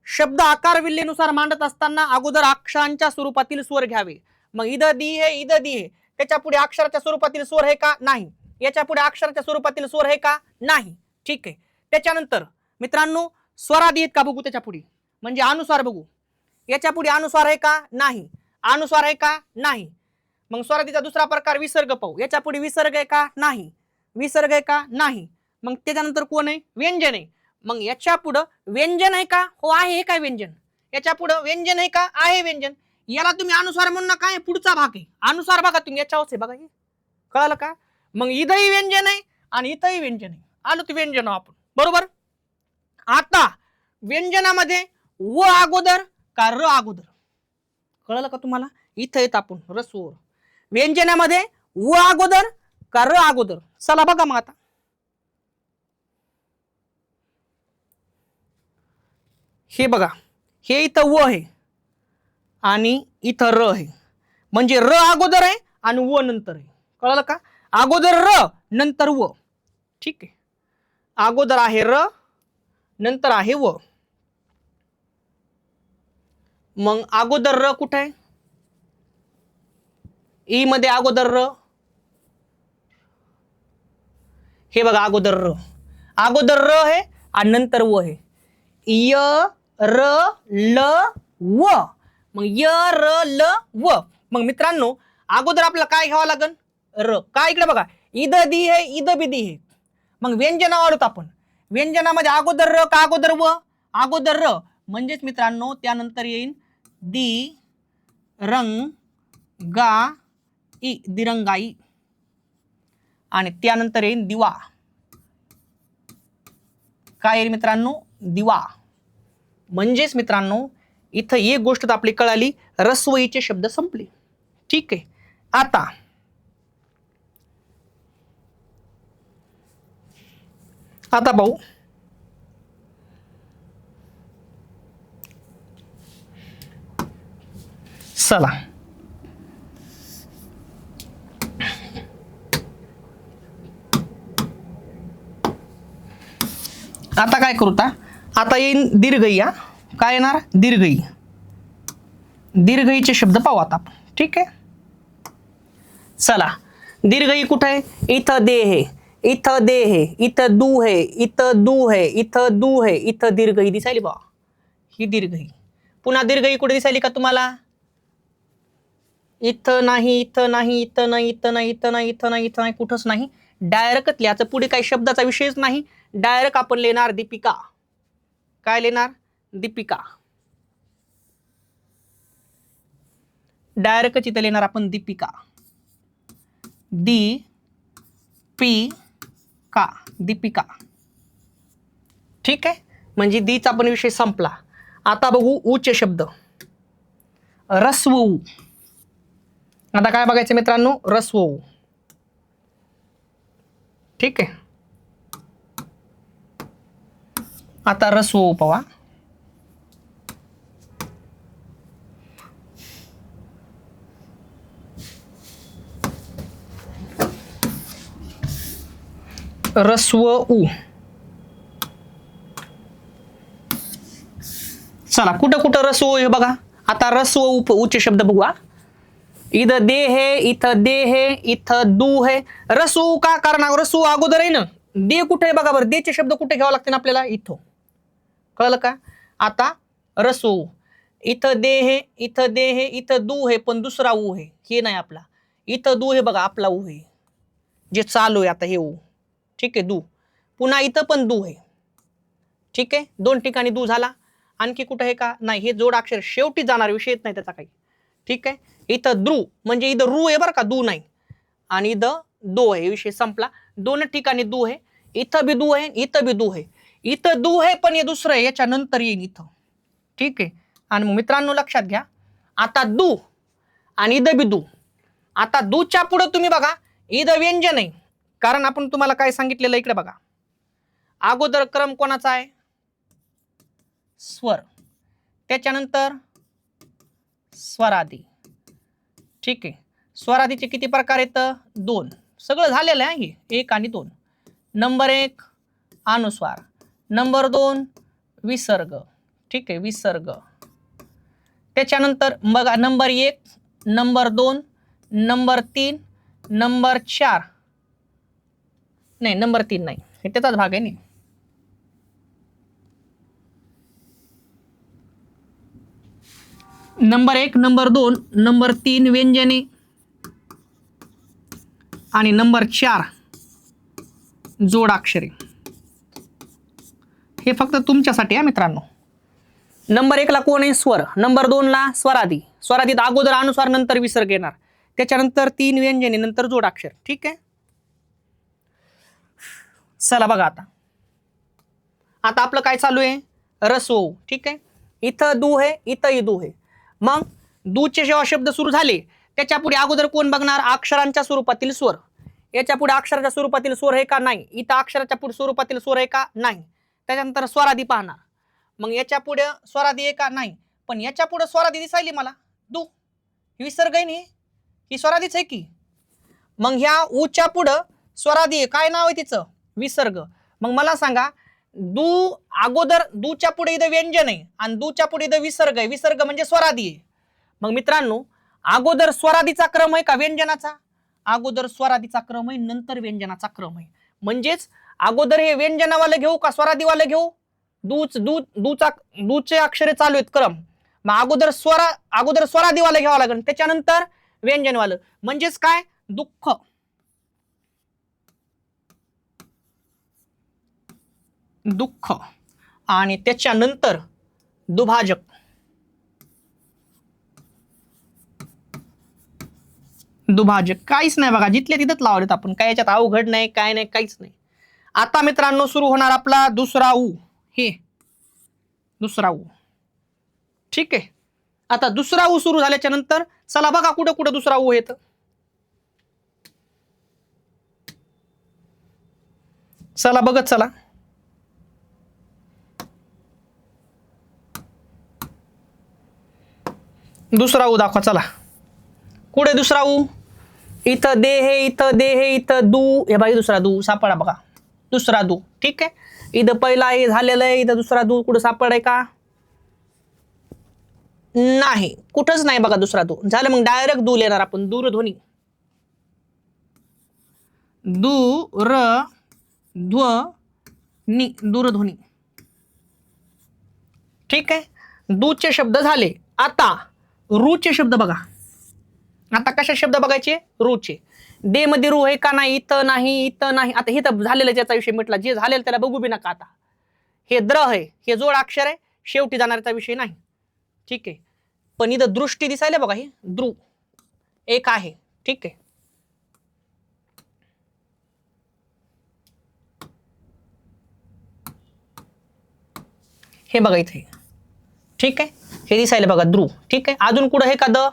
शब्द आकार विल्लेनुसार मांडत असताना अगोदर अक्षरांच्या स्वरूपातील स्वर घ्यावे. मग इद दी हे, इद दी हे, त्याच्या पुढे अक्षराच्या स्वरूपातील स्वर आहे का? नाही. याच्या पुढे अक्षराच्या स्वरूपातील स्वर आहे का? नाही. ठीक आहे, त्याच्यानंतर मित्रांनो स्वरादी आहेत का बघू. त्याच्या पुढे म्हणजे अनुस्वार बघू. याच्या पुढे अनुस्वार आहे का? नाही. अनुस्वार आहे का? नाही. मग स्वरादीचा दुसरा प्रकार विसर्ग पाहू. याच्या पुढे विसर्ग आहे का? नाही. विसर्ग आहे का? नाही. मग त्याच्यानंतर कोण आहे? व्यंजन आहे. मग याच्या पुढे व्यंजन आहे का? हो आहे. काय व्यंजन? याच्या पुढे व्यंजन आहे का? आहे व्यंजन. याला तुम्ही अनुस्वार म्हणून नका, पुढचा भाग आहे. अनुस्वार बघा तुम्ही याच्यावरच आहे बघा. हे कळलं का? मग इथंही व्यंजन आहे आणि इथंही व्यंजन आहे. आलो ते व्यंजन आपण, बरोबर. आता व्यंजनामध्ये व अगोदर का र अगोदर? कळलं का तुम्हाला? इथं येत आपण रस्वर. व्यंजनामध्ये व अगोदर का र अगोदर? चला बघा मग आता. हे बघा, हे इथं व आहे आणि इथं र आहे. म्हणजे र अगोदर आहे आणि व नंतर आहे. कळलं का? अगोदर र नंतर व. ठीक आहे, अगोदर आहे र नंतर आहे व. मग अगोदर र कुठे आहे? ई मध्ये अगोदर र. हे बघा अगोदर र. अगोदर र आहे आणि नंतर व आहे. य र ल व. मग य र ल व. मग मित्रांनो अगोदर आपल्याला काय घ्यावं लागेल? र. काय इकडे बघा, इद दी हे, इद बी दी हे. मग व्यंजना वाढवतो आपण. व्यंजनामध्ये अगोदर र का अगोदर व? अगोदर र. म्हणजेच मित्रांनो त्यानंतर येईल दी रंग गा ई, दिरंगाई. आणि त्यानंतर येईल दिवा. काय येईल मित्रांनो? दिवा. म्हणजेच मित्रांनो इथं एक गोष्ट तर आपली कळाली, रस्वईचे शब्द संपले. ठीक आहे, आता पाहू. चला आता काय करू? आता येईल दीर्घई. काय येणार? दीर्घई. दीर्घईचे शब्द पाहू आता आपण. ठीक आहे, चला. दीर्घई कुठे आहे? इथं दे हे, इथं दे हे, इथं दू हे, इथं दू हे, इथं दू हे, इथं दीर्घई दिसायली बा. ही दीर्घई. पुन्हा दीर्घ ई कुठे दिसायली का तुम्हाला? इथं नाही, इथं नाही, इथं नाही, इथं नाही, इथं नाही, इथं नाही, इथं नाही, कुठंच नाही. डायरेक्ट लिहायचं, पुढे काही शब्दाचा विषयच नाही. डायरेक्ट आपण लिहिणार दीपिका. काय लिहिणार? दीपिका. डायरेक्ट इथं लिहिणार आपण दीपिका. दीपिका, दीपिका. ठीक आहे, म्हणजे दीचा पण विषय संपला. आता बघू ऊचे शब्द. रस्व ऊ. आता काय बघायचं मित्रांनो? रस्व ऊ. ठीक आहे, आता रस्व ऊ पहा. रस्व ऊ. चला कुठं कुठं रस्व हे बघा. आता रस्व ऊचे शब्द बघू. इथं दे है, इथं दे है, इथं दू है. रस्व का? कारण रस्व अगोदर आहे ना. दे कुठे आहे बघा बरं. देचे शब्द कुठे घ्यावं लागते आपल्याला? इथं. कळलं का? आता रस्व. इथं दे है, इथं दे है, इथं दू है, पण दुसरा ऊ है, हे नाही आपला. इथं दू हे बघा, आपला ऊ आहे जे चालू आहे आता, हे ऊ. ठीक आहे, दू. पुन्हा इथं पण दू आहे. ठीक आहे, दोन ठिकाणी दू झाला. आणखी कुठं आहे का? नाही, हे जोड अक्षर शेवटी जाणार, विषय येत नाही त्याचा काही. ठीक आहे, इथं द्रू म्हणजे इथं रू आहे बरं का, दू नाही. आणि इथं दो आहे, विषय संपला. दोन ठिकाणी दू आहे. इथं बी दू आहे, इथं बी दू आहे. इथं दू आहे पण हे दुसरं आहे, याच्या नंतर येईल इथं. ठीक आहे, आणि मग मित्रांनो लक्षात घ्या, आता दू आणि इथं बी दू. आता दूच्या पुढे तुम्ही बघा, इथं व्यंजन आहे. कारण आपण तुम्हाला काय सांगितलेलं इकडे बघा, अगोदर क्रम कोणाचा आहे? स्वर. त्याच्यानंतर स्वरादी. ठीक आहे, स्वरादीचे किती प्रकार आहेत? 2. सगळं झालेलं आहे, 1 आणि 2. नंबर 1 अनुस्वार, नंबर 2 विसर्ग. ठीक आहे, विसर्ग. त्याच्यानंतर बघा, नंबर 1, नंबर 2, नंबर 3, नंबर 4. नाही, नंबर 3 नाही, हे त्याचाच भाग आहे. नाही, नंबर 1, नंबर 2, नंबर 3 व्यंजने आणि नंबर 4 जोडाक्षरे. हे फक्त तुमच्यासाठी आहे मित्रांनो. नंबर 1 ला कोण आहे? स्वर. नंबर 2 ला स्वरादी. स्वरादीत अगोदर अनुस्वार, नंतर विसर्ग येणार. त्याच्यानंतर 3 व्यंजने, नंतर जोडाक्षर. ठीक आहे, चला बघा. आता आपलं काय चालू आहे? रस्व. ठीक आहे, इथं दू आहे, इथंही दू आहे. मग दूचे जेव्हा शब्द सुरू झाले, त्याच्या पुढे अगोदर कोण बघणार? अक्षरांच्या स्वरूपातील स्वर. याच्या पुढे अक्षराच्या स्वरूपातील स्वर आहे का? नाही. इथं अक्षराच्या पुढे स्वरूपातील स्वर आहे का? नाही. त्याच्यानंतर स्वरादी पाहणार. मग याच्या पुढे स्वरादी आहे का? नाही. पण याच्या पुढे स्वरादी दिसायली मला, दू. विसर्ग आहे नाही, ही स्वरादीच आहे की. मग ह्या ऊच्या पुढं स्वरादी आहे, काय नाव आहे तिचं? विसर्ग. मग मला सांगा, दू अगोदर, दूच्या पुढे इथं व्यंजन आहे आणि दूच्या पुढे इथं विसर्ग आहे. विसर्ग म्हणजे स्वरादी आहे. मग मित्रांनो, अगोदर स्वरादीचा क्रम आहे का व्यंजनाचा? अगोदर स्वरादीचा क्रम आहे, नंतर व्यंजनाचा क्रम आहे. म्हणजेच अगोदर हे व्यंजनावाले घेऊ का स्वरादीवाले घेऊ? दूचे अक्षरे चालू आहेत क्रम. मग अगोदर स्वरादीवाले घ्यावं लागेल, त्याच्यानंतर व्यंजनवालं. म्हणजेच काय? दुःख. दुःख. आणि त्याच्यानंतर दुभाजक. दुभाजक. काहीच नाही बघा, जिथले तिथंच लावलेत आपण. काय याच्यात अवघड नाही, काय नाही, काहीच नाही. आता मित्रांनो सुरू होणार आपला दुसरा ऊ. हे दुसरा ऊ. ठीक आहे, आता दुसरा ऊ सुरू झाल्याच्या नंतर चला बघा कुठं कुठं दुसरा ऊ येतं. चला बघत चला. दुसरा ऊ दाखवा चला. कुठे दुसरा ऊ? इथं दे हे, इथं दे हे, इथं दू. हे बाई दुसरा दू सापडा बघा, दुसरा दू. ठीक आहे, इथं पहिला हे झालेलं आहे, इथं दुसरा दू कुठं सापडाय का? नाही, कुठंच नाही बघा दुसरा दू. झालं, मग डायरेक्ट दू लिहिणार आपण. दूरध्वनी. दूरध्वनी. ठीक आहे, दूचे शब्द झाले. आता रूचे शब्द बघा. आता कशा शब्द बघायचे? रूचे. दे मध्ये रू आहे का? नाही. इथं नाही, इथं नाही. आता हे तर झालेलं ज्याचा विषय म्हटला, जे झालेलं त्याला बघू बी नका. आता हे द्र आहे, हे जोड अक्षर आहे, शेवटी जाणाऱ्याचा विषय नाही. ठीक आहे. पण इथं दृष्टी दिसायला बघा, हे द्रू एक आहे. ठीक आहे. हे बघा इथे. ठीक आहे. हे दिसायला बघा द्रू. ठीक आहे. अजून कुठं हे का? द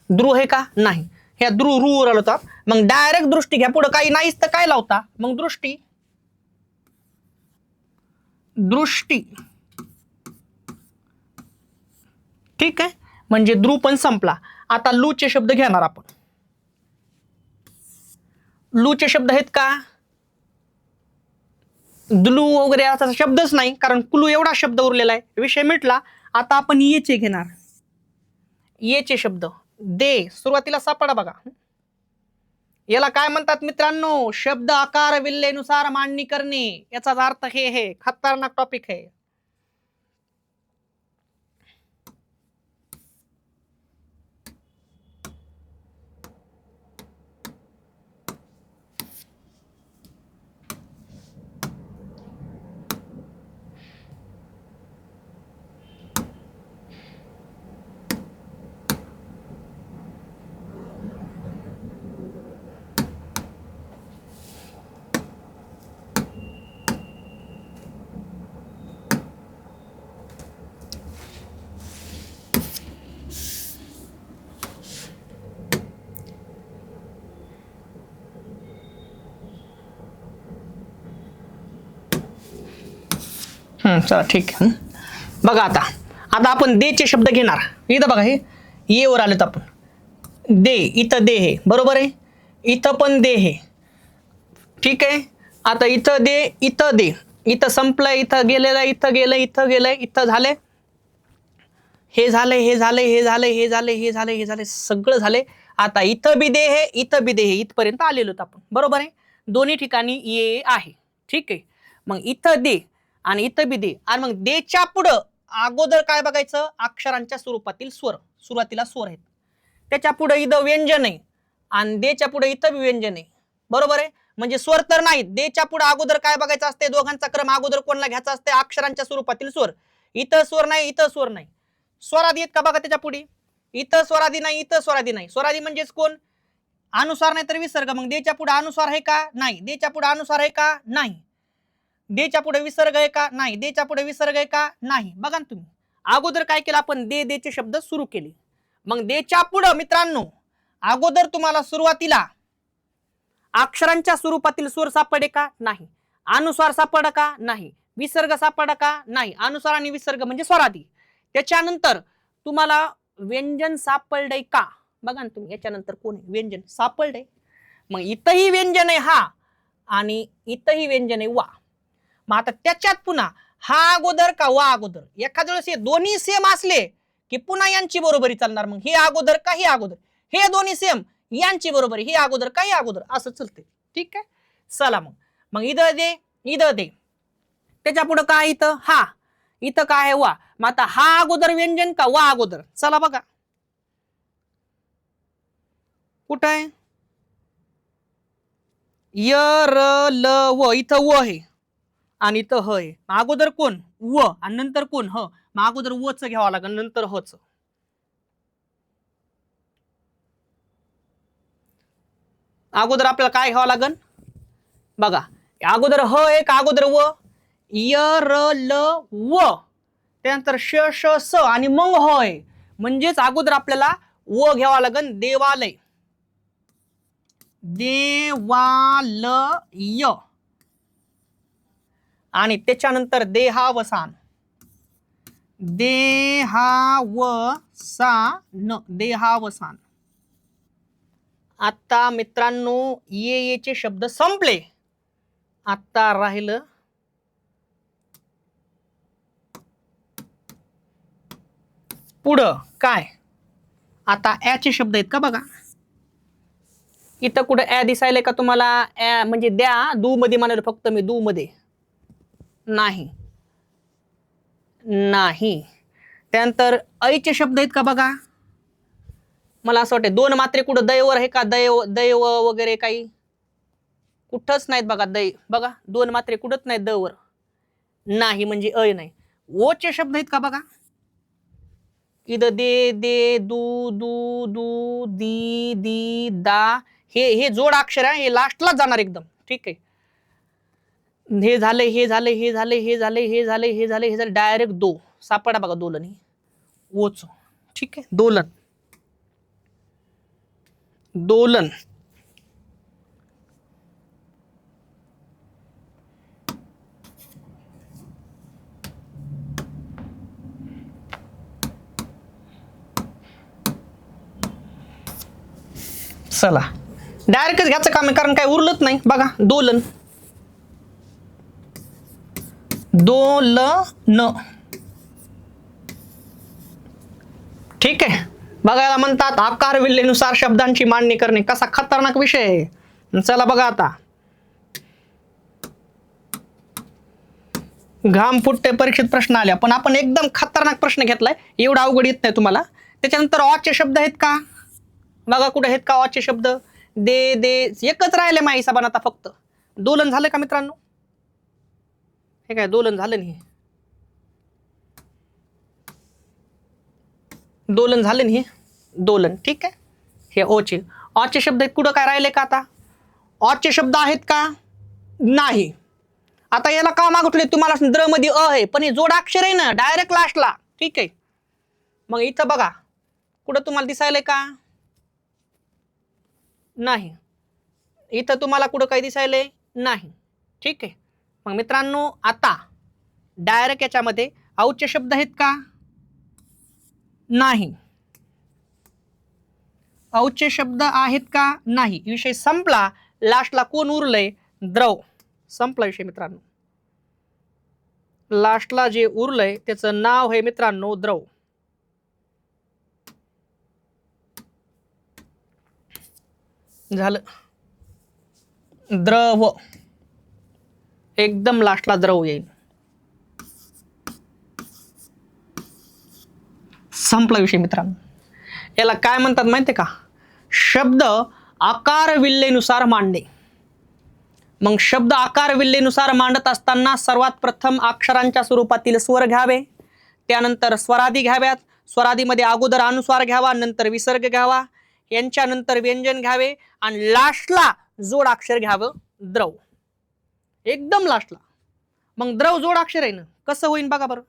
द्रू आहे का? नाही. ह्या द्रू रू वर आलं. मग डायरेक्ट दृष्टी घ्या. पुढे काही नाहीच तर काय लावता? मग दृष्टी. दृष्टी. ठीक आहे. म्हणजे द्रू पण संपला. आता लूचे शब्द घेणार आपण. लूचे शब्द आहेत का? द्लू वगैरे असा शब्दच नाही, कारण क्लू एवढा शब्द उरलेला आहे. विषय मिटला. आता आपण येचे घेणार. येचे शब्द. दे सुरुवातीला सापडा बघा. याला काय म्हणतात मित्रांनो? शब्द आकार विल्लेनुसार मांडणी करणे. याचाच अर्थ हे खतरनाक टॉपिक आहे. चला ठीक आहे. बघा आता आपण देचे शब्द घेणार. इथं बघा, हे ये वर आलेत आपण. दे, इथं दे हे बरोबर आहे. इथं पण दे हे. ठीक आहे. आता इथं दे, इथं दे, इथं संपलंय, इथं गेलेलं, इथं गेलंय, इथं गेलंय, इथं झालंय, हे झालंय, हे झालंय, हे झालंय, हे झालंय, हे झालंय, हे झालंय, सगळं झालंय. आता इथं बी दे हे, इथं बी दे हे, इथपर्यंत आलेलो आपण बरोबर आहे. दोन्ही ठिकाणी ये आहे. ठीक आहे. मग इथं दे आणि इथं बी दे. आणि मग देच्या पुढं अगोदर काय बघायचं? अक्षरांच्या स्वरूपातील स्वर. सुरुवातीला स्वर आहेत. त्याच्या पुढे इथं व्यंजन आहे आणि देच्या पुढे इथं बी व्यंजन आहे. बरोबर आहे. म्हणजे स्वर तर नाही. देच्या पुढे अगोदर काय बघायचं असते? दोघांचा क्रम अगोदर कोणला घ्यायचा असते? अक्षरांच्या स्वरूपातील स्वर. इथं स्वर नाही, इथं स्वर नाही. स्वरादी आहेत का बघा त्याच्या पुढे? इथं स्वरादी नाही, इथं स्वरादी नाही. स्वरादी म्हणजेच कोण? अनुस्वार नाही तर विसर्ग. मग देच्या पुढे अनुस्वार आहे का? नाही. देच्या पुढे अनुस्वार आहे का? नाही. देच्या पुढे विसर्ग आहे का? नाही. देच्या पुढे विसर्ग आहे का? नाही. बघा ना तुम्ही, अगोदर काय केलं आपण? दे देचे शब्द सुरू केले. मग देच्या पुढे मित्रांनो अगोदर तुम्हाला सुरुवातीला अक्षरांच्या स्वरूपातील स्वर सापडे का? नाही. अनुस्वार सापड का? नाही. विसर्ग सापड का? नाही. अनुस्वार आणि विसर्ग म्हणजे स्वरादी. त्याच्यानंतर तुम्हाला व्यंजन सापडले का? बघा ना तुम्ही, याच्यानंतर कोण आहे? व्यंजन सापडले. मग इथंही व्यंजन आहे हा आणि इथंही व्यंजन आहे वा. मग आता त्याच्यात पुन्हा हा अगोदर का वा अगोदर? एखाद्या वेळेस हे दोन्ही सेम असले की पुन्हा यांची बरोबरी चालणार. मग हे अगोदर का हे अगोदर? हे दोन्ही सेम, यांची बरोबरी हे अगोदर का हे अगोदर? असं चलते. ठीक आहे. चला मग मग इथं दे, इथं दे, त्याच्या पुढे काय? इथं हा, इथं काय आहे? वा. मग आता हा अगोदर व्यंजन का वा अगोदर? चला बघा कुठं आहे? य र ल व. इथं व आहे आणि इथं ह आहे. अगोदर कोण? व आणि नंतर कोण? ह. मग अगोदर व च घ्यावं लागेल, नंतर ह च. अगोदर आपल्याला काय घ्यावं लागेल बघा? अगोदर ह आहे का अगोदर व? य र ल व, त्यानंतर श श स आणि मग ह आहे. म्हणजेच अगोदर आपल्याला व घ्यावा लागेल. देवालय. देवालय. आणि त्याच्यानंतर देहावसान. देहावसान. देहावसान. आता मित्रांनो येचे शब्द संपले. आता राहिलं पुढं काय? आता चे शब्द आहेत का बघा? इथं कुठं ऍ दिसायलंय का तुम्हाला? ऍ म्हणजे द्या. दू मध्ये म्हणाल फक्त मी. दू मध्ये नाही, नाही. त्यानंतर ऐचे शब्द आहेत का बघा. मला असं वाटतं दोन मात्रे कुठं दयवर आहे का, दैव वगैरे काही कुठंच नाहीत बघा. बघा दोन मात्रे कुठंच नाहीत दवर नाही, म्हणजे अय नाही. ओचे शब्द आहेत का बघा. इथं दे दू दू दू दी दी दा, हे जोड अक्षर आहे, हे लास्टलाच जाणार एकदम. ठीक आहे. हे झाले हे झाले हे झाले हे झाले हे झाले हे झाले हे झाले डायरेक्ट दो सापडा बघा. दोलन ही ओच. ठीक आहे. दोलन दोलन चला डायरेक्टच घ्यायचं काम आहे, कारण काय उरलंच नाही बघा. दोलन दोलन. ठीक आहे. बघायला म्हणतात आकार विल्हेनुसार शब्दांची मांडणी करणे. कसा खतरनाक विषय आहे. चला बघा आता. घाम फुटते परीक्षेत प्रश्न आल्या, पण आपण एकदम खतरनाक प्रश्न घेतलाय. एवढा अवघड येत नाही तुम्हाला. त्याच्यानंतर ऑचे शब्द आहेत का बघा. कुठे आहेत का ऑचे शब्द. दे एकच राहिले माझ्या हिसाबाने आता फक्त. दोलन झालं का मित्रांनो. हे काय दोलन झालं नाही. दोलन झालं नाही. दोलन. ठीक आहे. हे ओचे ऑचे शब्द आहेत. कुठं काय राहिले का आता. ऑचे शब्द आहेत का नाही. आता याला का मागितले तुम्हाला. द्र मध्ये अ आहे, पण हे जोडाक्षर आहे ना डायरेक्ट लास्टला. ठीक आहे. मग इथं बघा कुठं तुम्हाला दिसायलंय का नाही. इथं तुम्हाला कुठं काही दिसायलंय नाही. ठीक आहे. मग मित्रांनो आता डायरेक्ट याच्यामध्ये औचे शब्द आहेत का नाही. औचे शब्द आहेत का नाही. विषय संपला. लास्टला कोण उरलंय. द्रव. संपला विषय मित्रांनो. लास्टला जे उरलंय त्याचं नाव आहे मित्रांनो द्रव. झालं. द्रव एकदम लास्टला द्रव येईल. संपला विषय मित्रांनो. याला काय म्हणतात माहितीये का. शब्द आकार विल्हेनुसार मांडणे. मग शब्द आकार विल्हेनुसार मांडत असताना सर्वात प्रथम अक्षरांच्या स्वरूपातील स्वर घ्यावे, त्यानंतर स्वरादी घ्याव्यात. स्वरादीमध्ये अगोदर अनुस्वार घ्यावा, नंतर विसर्ग घ्यावा, यांच्यानंतर व्यंजन घ्यावे आणि लास्टला जोड अक्षर घ्यावं द्रव. एकदम लास्टला. मग द्रव जोड अक्षर आहे ना. कसं होईल बघा बरं.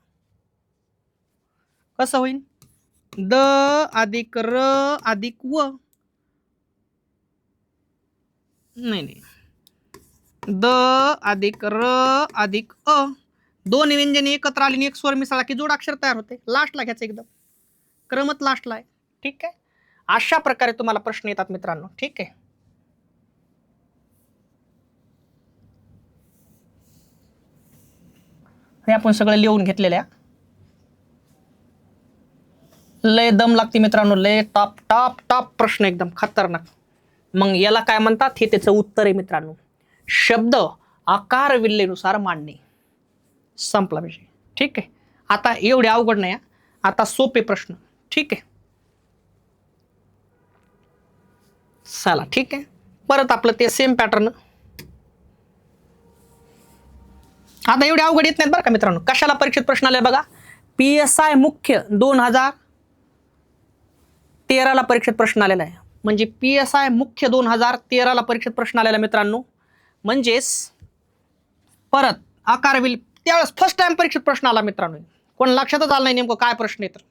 कसं होईल. द अधिक र अधिक व. नाही द अधिक र अधिक अ. दोन व्यंजने एकत्र आली आणि एक स्वर मिसळला की जोड अक्षर तयार होते. लास्टला घ्यायचं एकदम. क्रमत लास्टला आहे. ठीक आहे. अशा प्रकारे तुम्हाला प्रश्न येतात मित्रांनो. ठीक आहे. हे आपण सगळं लिहून घेतलेल्या. लय दम लागते मित्रांनो. लय टॉप टॉप टॉप प्रश्न एकदम खतरनाक. मग याला काय म्हणतात हे त्याचं उत्तर आहे मित्रांनो. शब्द आकार विल्हेनुसार मांडणे. संपला विषय. ठीक आहे. आता एवढे अवघड नाही. आता सोपे प्रश्न. ठीक आहे. चला ठीक आहे. परत आपलं ते सेम पॅटर्न. आता एवढे अवघड येत नाहीत बरं का मित्रांनो. कशाला परीक्षेत प्रश्न आले बघा. PSI मुख्य 2013ला परीक्षेत प्रश्न आलेला आहे. म्हणजे PSI मुख्य 2013ला परीक्षेत प्रश्न आलेला मित्रांनो. म्हणजेच परत आकार विल त्यावेळेस फर्स्ट टाइम परीक्षेत प्रश्न आला मित्रांनो. कोण लक्षातच आलं नाही नेमकं काय प्रश्न येतात.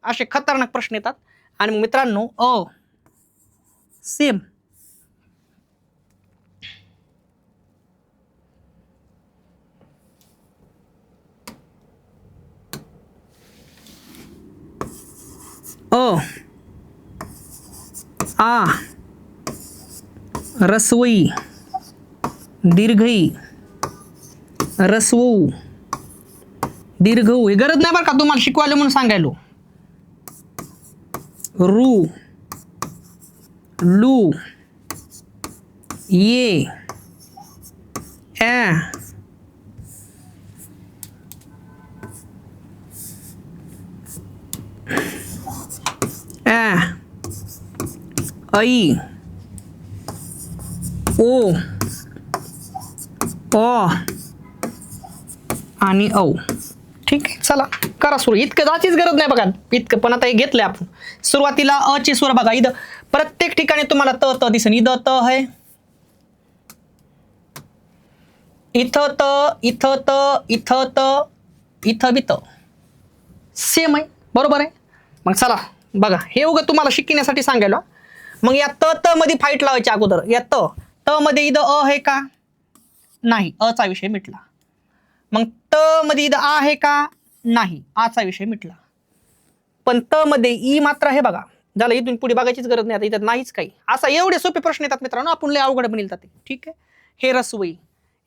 असे खतरनाक प्रश्न येतात. आणि मग मित्रांनो सेम आ रस्वई दीर्घई रस्वऊ दीर्घऊ. हे गरज नाही बरं का तुम्हाला शिकवायला म्हणून सांगायलो. रू लू ये ॲ ऐ ओ अ आणि औ. ठीक आहे, चला करा सुरू. इतकं जायचीच गरज नाही बघा इतकं, पण आता हे घेतलंय आपण. सुरुवातीला अ ची स्वर बघा, इथं प्रत्येक ठिकाणी तुम्हाला त त दिसेल. इथं त आहे, इथं त, इथं त, इथं त, इथं बी त. सेम आहे, बरोबर आहे. मग चला बघा, हे उगं तुम्हाला शिकण्यासाठी सांगायला. मग या त त मध्ये फाईट लावायची अगोदर. या त त मध्ये इथं अ आहे का? नाही, अ चा विषय मिटला. मग त मध्ये इथं आ आहे का? नाही, आचा विषय मिटला. पण त मध्ये ई मात्र आहे बघा, झालं. इथून पुढे बघायचीच गरज नाही, आता इथं नाहीच काही. असा एवढे सोपे प्रश्न येतात मित्रांनो, आपण लय अवघड बनवतात ते. ठीक आहे, हे रसवई,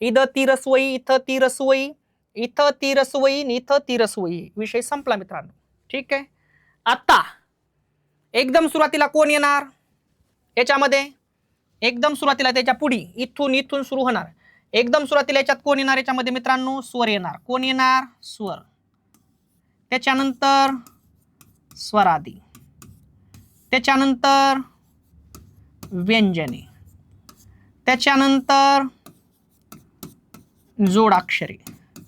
इथं ती रसवई, इथं ती रसवई, इथं ती रसवई, इथं ती रसवई. विषय संपला मित्रांनो. ठीक आहे, आता एकदम सुरुवातीला कोण येणार याच्यामध्ये? एकदम सुरुवातीला त्याच्या पुढी इथून इथून सुरू होणार. एकदम सुरुवातीला याच्यात कोण येणार याच्यामध्ये मित्रांनो? स्वर येणार. कोण येणार? स्वर. त्याच्यानंतर स्वरादी, त्याच्यानंतर व्यंजने, त्याच्यानंतर जोडाक्षरे.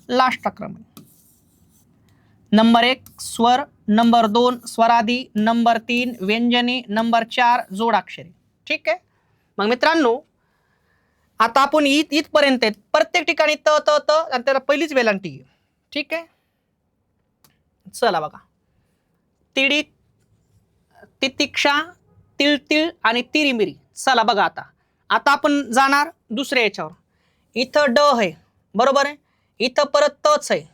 लास्ट क्रम. नंबर 1 स्वर, नंबर 2 स्वरादी, नंबर 3 व्यंजने, नंबर 4 जोडाक्षरे. ठीक आहे, मग मित्रांनो आता आपण इथपर्यंत प्रत्येक ठिकाणी त त त आणि त्याला पहिलीच वेलांटी. ठीक आहे, चला बघा. तिडीक, तितिक्षा, तिळतिळ आणि तिरीमिरी. चला बघा, आता आता आपण जाणार दुसऱ्या याच्यावर. इथं ड आहे, बरोबर आहे. इथं परत तच आहे,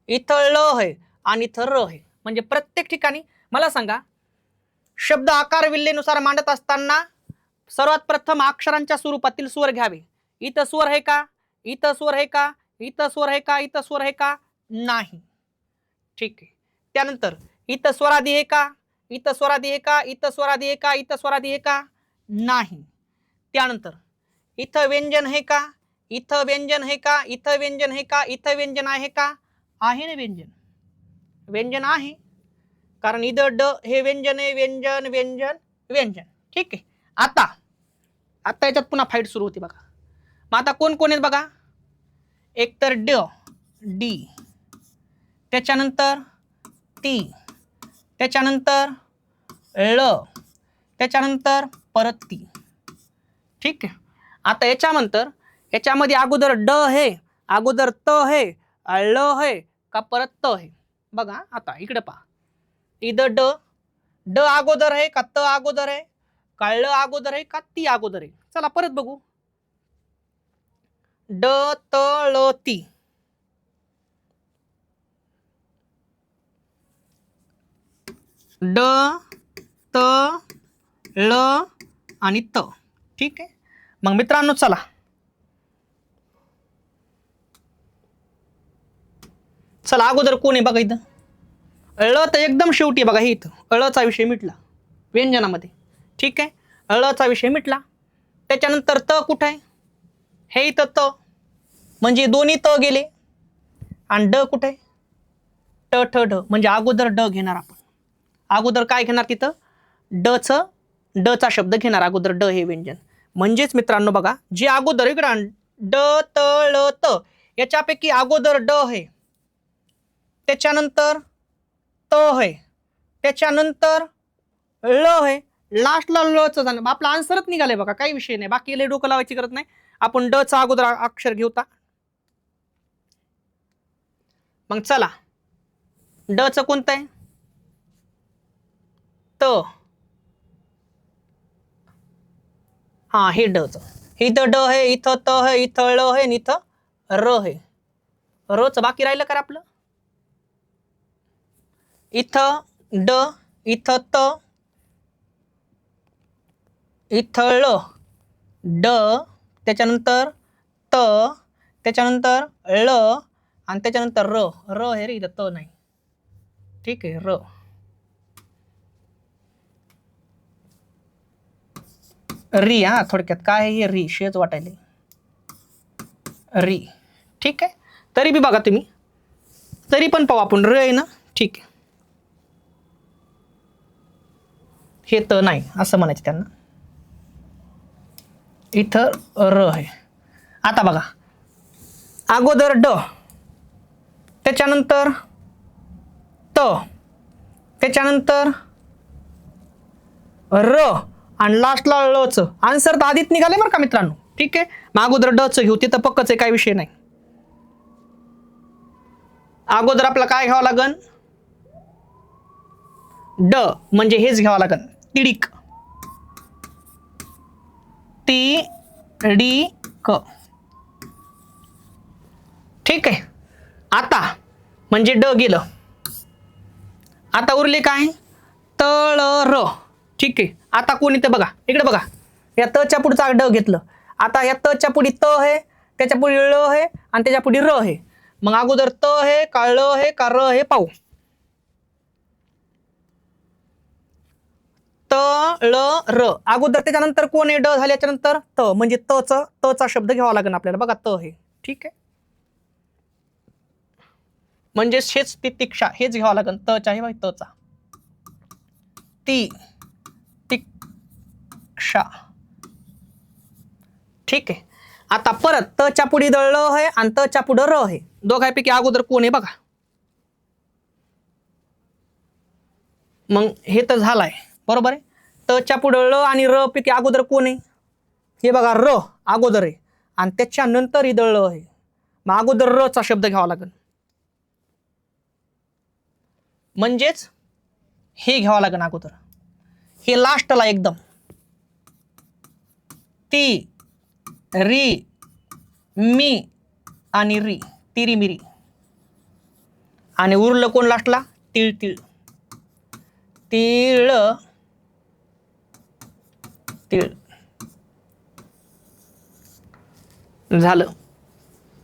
इथं ल आहे आणि इथं र आहे. म्हणजे प्रत्येक ठिकाणी मला सांगा, शब्द आकार विल्लेनुसार मांडत असताना सर्वात प्रथम अक्षरांच्या स्वरूपातील स्वर घ्यावे. इथं स्वर आहे का? इथं स्वर आहे का? इथं स्वर आहे का? इथं स्वर आहे का? नाही. ठीक आहे, त्यानंतर इथं स्वरादी आहे का? इथं स्वरादी आहे का? इथं स्वरादी आहे का? इथं स्वरादी आहे का? नाही. त्यानंतर इथं व्यंजन आहे का? इथं व्यंजन आहे का? इथं व्यंजन आहे का? इथं व्यंजन आहे का? आहे ना व्यंजन. व्यंजन आहे, कारण इथं ड हे व्यंजन आहे. व्यंजन व्यंजन व्यंजन. ठीक आहे, आता आता याच्यात पुन्हा फाईट सुरू होती बघा. मग आता कोण कोण आहेत बघा? एक तर ड, डी, त्याच्यानंतर ती, त्याच्यानंतर ळ, त्याच्यानंतर परत ती. ठीक आहे, आता याच्यानंतर याच्यामध्ये अगोदर ड आहे, अगोदर त आहे, ळ आहे का परत त आहे? बघा आता इकडे पहा. इथं ड, ड अगोदर आहे का त अगोदर आहे? का ळ अगोदर आहे का ती अगोदर आहे? चला परत बघू. ड त ळ ती. ड त ळ आणि त. ठीक आहे, मग मित्रांनो चला चला अगोदर कोण आहे बघा. इथं ळ तर एकदम शेवटी बघा. हे इथं ळचा विषय मिटला व्यंजनामध्ये. ठीक आहे, ळचा विषय मिटला. त्याच्यानंतर त कुठं आहे? हे इथं त, म्हणजे दोन्ही त गेले. आणि ड कुठे आहे? ट ठ ढ, म्हणजे अगोदर ड घेणार आपण. अगोदर काय घेणार तिथं? ड चा शब्द घेणार अगोदर. ड हे व्यंजन. म्हणजेच मित्रांनो बघा, जे अगोदर इकडं ड त ळ त याच्यापैकी अगोदर ड आहे, त्याच्यानंतर त आहे, त्याच्यानंतर ळ आहे, लास्टला लच झालं. आपला आन्सरच निघालाय बघा. काही विषय नाही, बाकी लय डोकं लावायची गरज नाही. आपण ड चा अगोदर अक्षर घेऊता. मग चला, ड च कोणतं आहे? त. हा, हे ड च. इथं ड आहे, इथं त आहे, इथं ळ आहे आणि इथं र आहे. र च बाकी राहिलं का आपलं? इथं ड, इथं त, इथं ळ, ड, त्याच्यानंतर त, त्याच्यानंतर ळ आणि त्याच्यानंतर र. र आहे रे, इथं त नाही. ठीक आहे, र. री. हा, थोडक्यात काय आहे? री. शेच वाटायले री. ठीक आहे, तरी बी बघा तुम्ही, तरी पण पाहू आपण. र आहे ना. ठीक आहे, हे त नाही असं म्हणायचं त्यांना. इथं र आहे. आता बघा, अगोदर ड, त्याच्यानंतर त, त्याच्यानंतर र आणि लास्टला ळ च. आन्सर तर आधीच निघाले बरं का मित्रांनो. ठीक आहे, मग अगोदर ड च घेऊ, तिथं पक्कच आहे, काही विषय नाही. अगोदर आपल्याला काय घ्यावं लागन, ड म्हणजे हेच घ्यावं लागन, तिडीक. तिडीक. ठीक आहे, आता म्हणजे ड गेलं, आता उरले काय, तळ र. ठीक आहे, आता कोणी ते बघा, इकडे बघा, या तच्या पुढचा ड घेतलं. आता या तच्या पुढे त आहे, त्याच्या पुढे ळ आहे आणि त्याच्या पुढे र आहे. मग अगोदर त आहे का ळ आहे का र आहे पाहू. त ळ र अगोदर, त्याच्यानंतर कोण आहे, ड झाल्याच्या नंतर त, म्हणजे तचा शब्द घ्यावा लागेल आपल्याला. बघा त आहे. ठीक आहे, म्हणजे हेच तितिक्षा, हेच घ्यावं लागेल, तचा आहे बाई, तचा. ती तिक्षा. ठीक आहे, आता परत तच्या पुढे ळ आहे आणि तच्या पुढे र आहे. दोघांपैकी अगोदर कोण आहे बघा. मग हे तर झालंय बरोबर आहे. तच्या पुढे ळ आणि र पैकी अगोदर कोण आहे, हे बघा, र अगोदर आहे आणि त्याच्यानंतर ही ळ आहे. मग अगोदर र चा शब्द घ्यावा लागेल, म्हणजेच हे घ्यावं लागेल अगोदर, हे लास्टला एकदम. ती री मी आणि री, तिरी मिरी. आणि उरलं कोण लास्टला, तिळ तिळ. तिळ तिळ. झालं.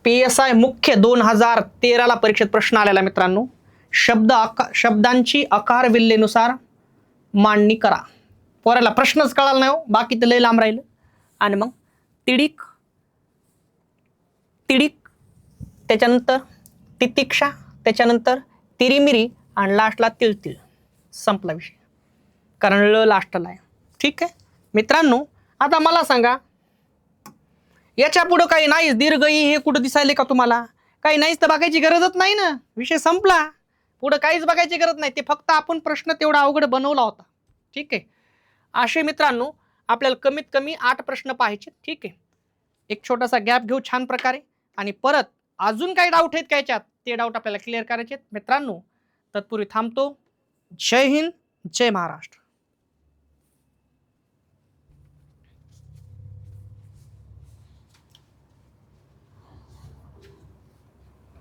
PSI मुख्य 2013 परीक्षेत प्रश्न आलेला मित्रांनो. शब्दांची आकार विल्हेनुसार मांडणी करा. पोराला प्रश्नच कळाला नाही हो, बाकी तर लय लांब राहिलं. आणि मग तिडीक, तिडीक, त्याच्यानंतर तितिक्षा, त्याच्यानंतर तिरीमिरी आणि लास्टला तिळतिळ. संपला विषय, कारण ल लास्टला आहे. ठीक आहे मित्रांनो, आता मला सांगा, याच्या पुढं काही नाही, दीर्घ ई हे कुठं दिसायले का तुम्हाला, काही नाहीच, तर बघायची गरजच नाही ना, विषय संपला. पुढं काहीच बघायची गरज नाही, ते फक्त आपण प्रश्न तेवढा अवघड बनवला होता. ठीक आहे, असे मित्रांनो आपल्याला कमीत कमी 8 प्रश्न पाहायचे. ठीक आहे, एक छोटासा गॅप घेऊ छान प्रकारे, आणि परत अजून काही डाऊट आहेत का याच्यात, ते डाऊट आपल्याला क्लिअर करायचे मित्रांनो. तत्पूर्वी थांबतो. जय हिंद, जय महाराष्ट्र.